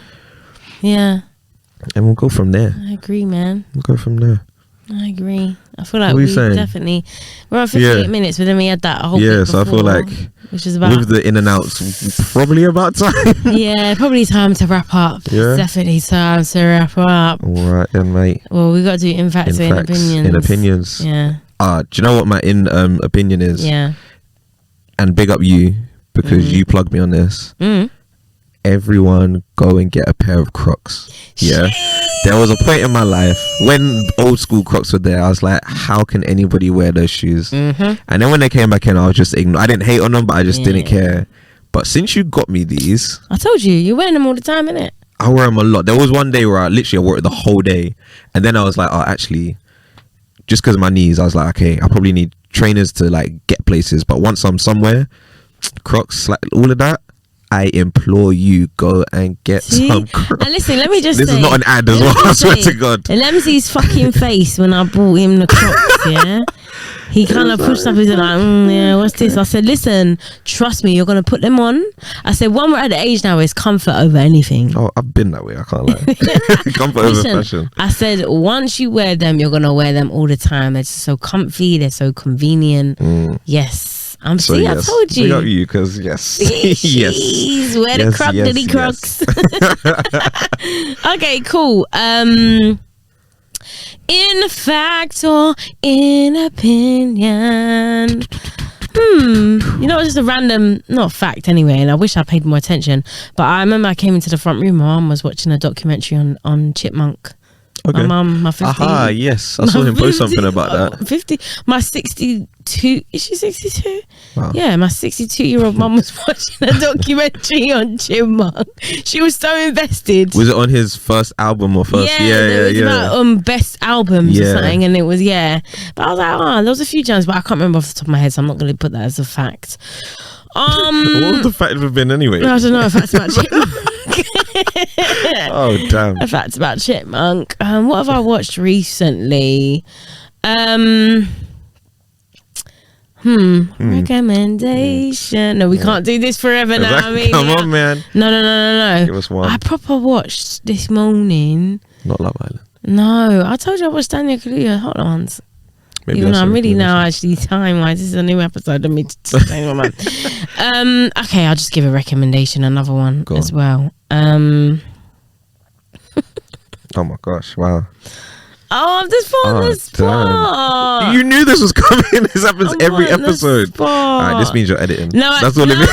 And we'll go from there. I agree, man. We'll go from there. I agree. I feel like we definitely, we're on 58 minutes, but then we had that whole bit so before, I feel like which is about, with the in and outs, probably about time. Probably time to wrap up. It's definitely time to wrap up. All right then, mate. Well, we got to do in facts or in opinions. In opinions. Do you know what my opinion is? And big up you, because you plugged me on this. Everyone go and get a pair of Crocs. There was a point in my life when old school Crocs were there, I was like, how can anybody wear those shoes? And then when they came back in, I was just I didn't hate on them, but I just didn't care. But since you got me these, I told you're wearing them all the time, innit? I wear them a lot. There was one day where I wore it the whole day, and then I was like, oh, actually, just because of my knees, I was like, okay, I probably need trainers to like get places, but once I'm somewhere, Crocs, like all of that, I implore you, go and get some Crocs. And listen, let me just this say, is not an ad as well, I swear to God. Lemzi's fucking face when I bought him the Crocs, he kind of pushed up, he's like, what's this? I said, listen, trust me, you're going to put them on. I said, one, we're at the age now, it's comfort over anything. Oh, I've been that way, I can't lie. Comfort over fashion. I said, once you wear them, you're going to wear them all the time. They're just so comfy, they're so convenient. Yes. I told you. Big up you, because yes. Yes. Wear the Croc Diddy Crocs. Okay, cool. In fact or in opinion. You know, just a random, not fact anyway, and I wish I paid more attention, but I remember I came into the front room, my mum was watching a documentary on Chipmunk. Okay. My mum, my 50. Aha, yes. I saw him post something about that. 50. My 62. Is she 62? Wow. Yeah, my 62-year-old mum was watching a documentary on Chipmunk. She was so invested. Was it on his first album or first? It was about best albums or something, and it was But I was like, there was a few gems, but I can't remember off the top of my head, so I'm not going to put that as a fact. What would the fact have been anyway? I don't know. Facts about Chipmunk. Oh damn! A fact about Chipmunk. What have I watched recently? Recommendation. No, we can't do this forever now. Come on, man. No. Give us one. I proper watched this morning. Not Love Island. No, I told you I watched Daniel Kaluuya Hot Ones. Maybe even though I'm really now actually time-wise, this is a new episode of me to say my mind. Okay, I'll just give a recommendation, another one as well. Oh my gosh! Wow. Oh, I'm just on the spot. You knew this was coming. This happens every episode. Alright, this means you're editing. That's what it means.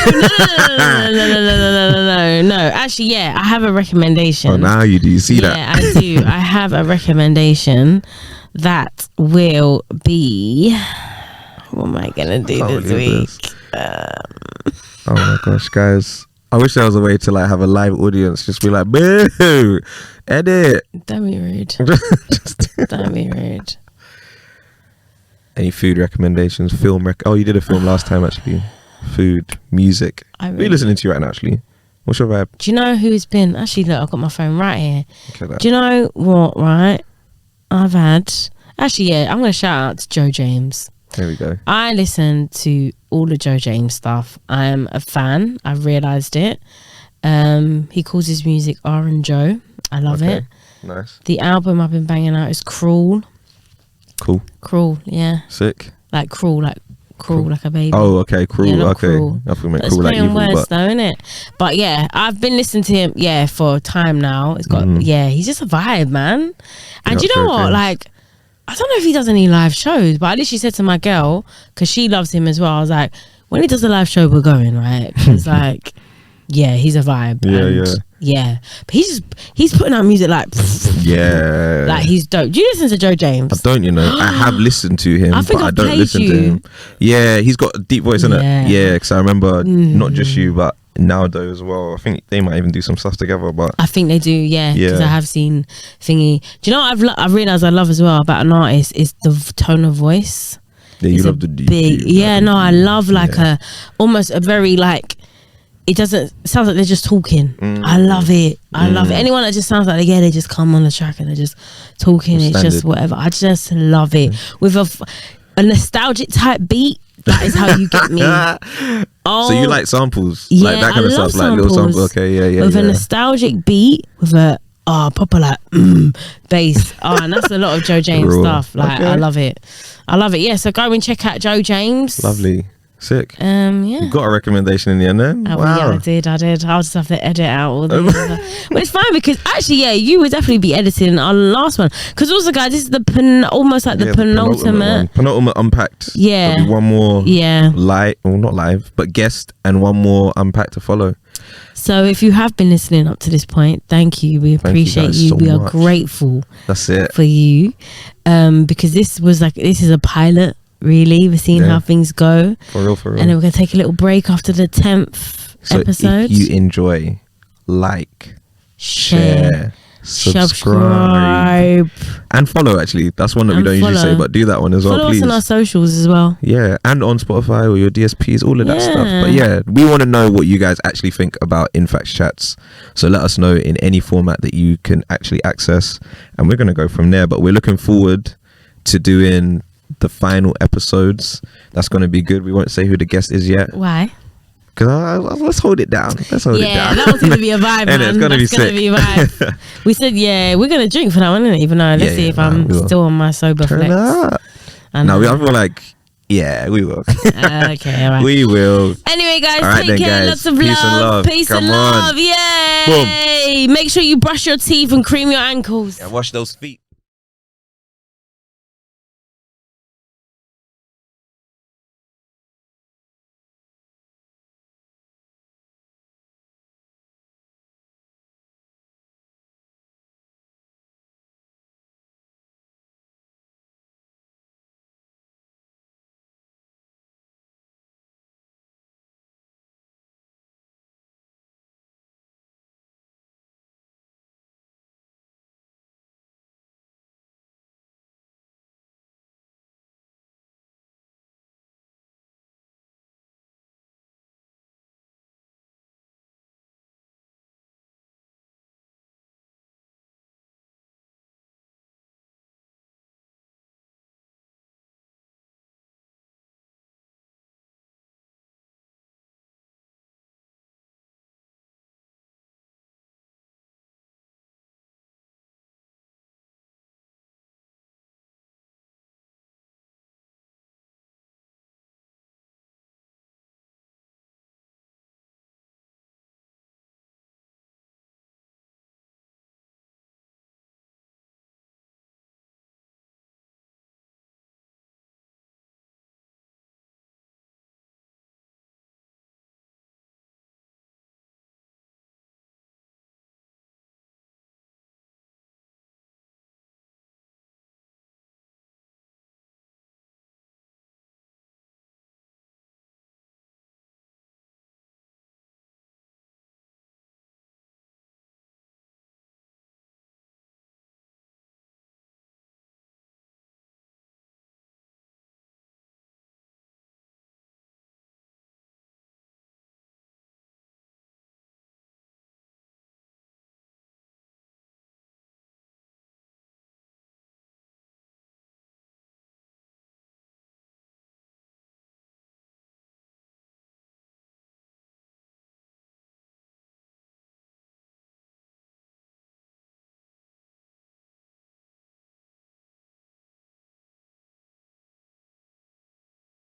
No. Actually, I have a recommendation. Oh, now you do. You see that? Yeah, I do. I have a recommendation that will be. What am I gonna do this week? Oh my gosh, guys! I wish there was a way to like have a live audience. Just be like, boo, edit. Don't be rude. Don't be rude. Any food recommendations? Oh, you did a film last time actually. Food, music. What are you listening to right now actually? What's your vibe? Do you know who's been? Actually, look, I've got my phone right here. Do you know what? Right, I've had. Actually, I'm gonna shout out to Joe James. There we go. I listen to all the Joe James stuff. I am a fan. I've realised it. He calls his music R and Joe. I love it. Nice. The album I've been banging out is Cruel. Cool. Yeah. Sick. Like cruel, like a baby. Oh, okay. Cruel. Yeah, not okay. cruel. I thought you meant It's cruel like play on evil, words but though, innit? But yeah, I've been listening to him, for a time now. It's got, he's just a vibe, man. And Yeah, you know sure, what? James. Like, I don't know if he does any live shows, but I literally said to my girl, because she loves him as well, I was like, when he does a live show, we're going, right? It's like, yeah, he's a vibe. Yeah. But he's putting out music like, yeah. like he's dope. Do you listen to Joe James? I don't, I have listened to him, I think but I I've don't played listen to you. him. Yeah, he's got a deep voice, innit? Yeah. Yeah, because I remember not just you, but Naldo as well. I think they might even do some stuff together, but I think they do, yeah. Because I have seen Thingy. Do you know what I've realised I love as well about an artist is the tone of voice. yeah, you It's love a the deep. big, I love like almost a very like, it sounds like they're just talking. I love it. I love it. Anyone that just sounds like they just come on the track and they're just talking. It's just Standard. whatever. I just love it. With a nostalgic type beat, that is how you get me. Oh, So you like samples, yeah, like that kind I of love stuff, like little samples. samples. Okay, yeah. with a nostalgic beat, with a proper like bass. And that's a lot of Joe James Raw. stuff. Like Okay. I love it. Yeah, so go and check out Joe James. Lovely, sick. Yeah. You got a recommendation in the end, then? Oh, Wow. yeah, I did. I'll just have to edit out all the but it's fine because actually, you would definitely be editing our last one. Because also, guys, this is the almost like the Yeah, penultimate. one. Penultimate Unpacked. Yeah. There'll be one more Yeah. not live, but guest, and one more Unpacked to follow. So if you have been listening up to this point, thank you. We appreciate guys you. so We are much. grateful That's it. for you. Because this is a pilot, really. We're seeing how things go. For real. And then we're going to take a little break after the 10th So episode. if you enjoy, like, share, subscribe. and follow. Actually, that's one that we And don't usually say, follow. but do that one as well, Follow please. us on our socials as well. Yeah, and on Spotify or your DSPs, all of that stuff. Yeah. But yeah, we want to know what you guys actually think about In-Fact chats. So let us know in any format that you can actually access, and we're going to go from there. But we're looking forward to doing the final episodes. That's going to be good. We won't say who the guest is yet, Why? because let's hold it down. Let's hold it down. That one's gonna be a vibe, man. It's gonna be That's gonna sick. be a vibe. We said, we're gonna drink for that one, innit? Even though let's see if I'm we will. still on my sober Turn flex. up. I No, know. I feel like, yeah, we will. Okay, all right. We will. Anyway, guys, All right take then, care. guys. Lots of Peace and love. love. Peace Come and on. love. Yay! Make sure you brush your teeth and cream your ankles. And wash those feet.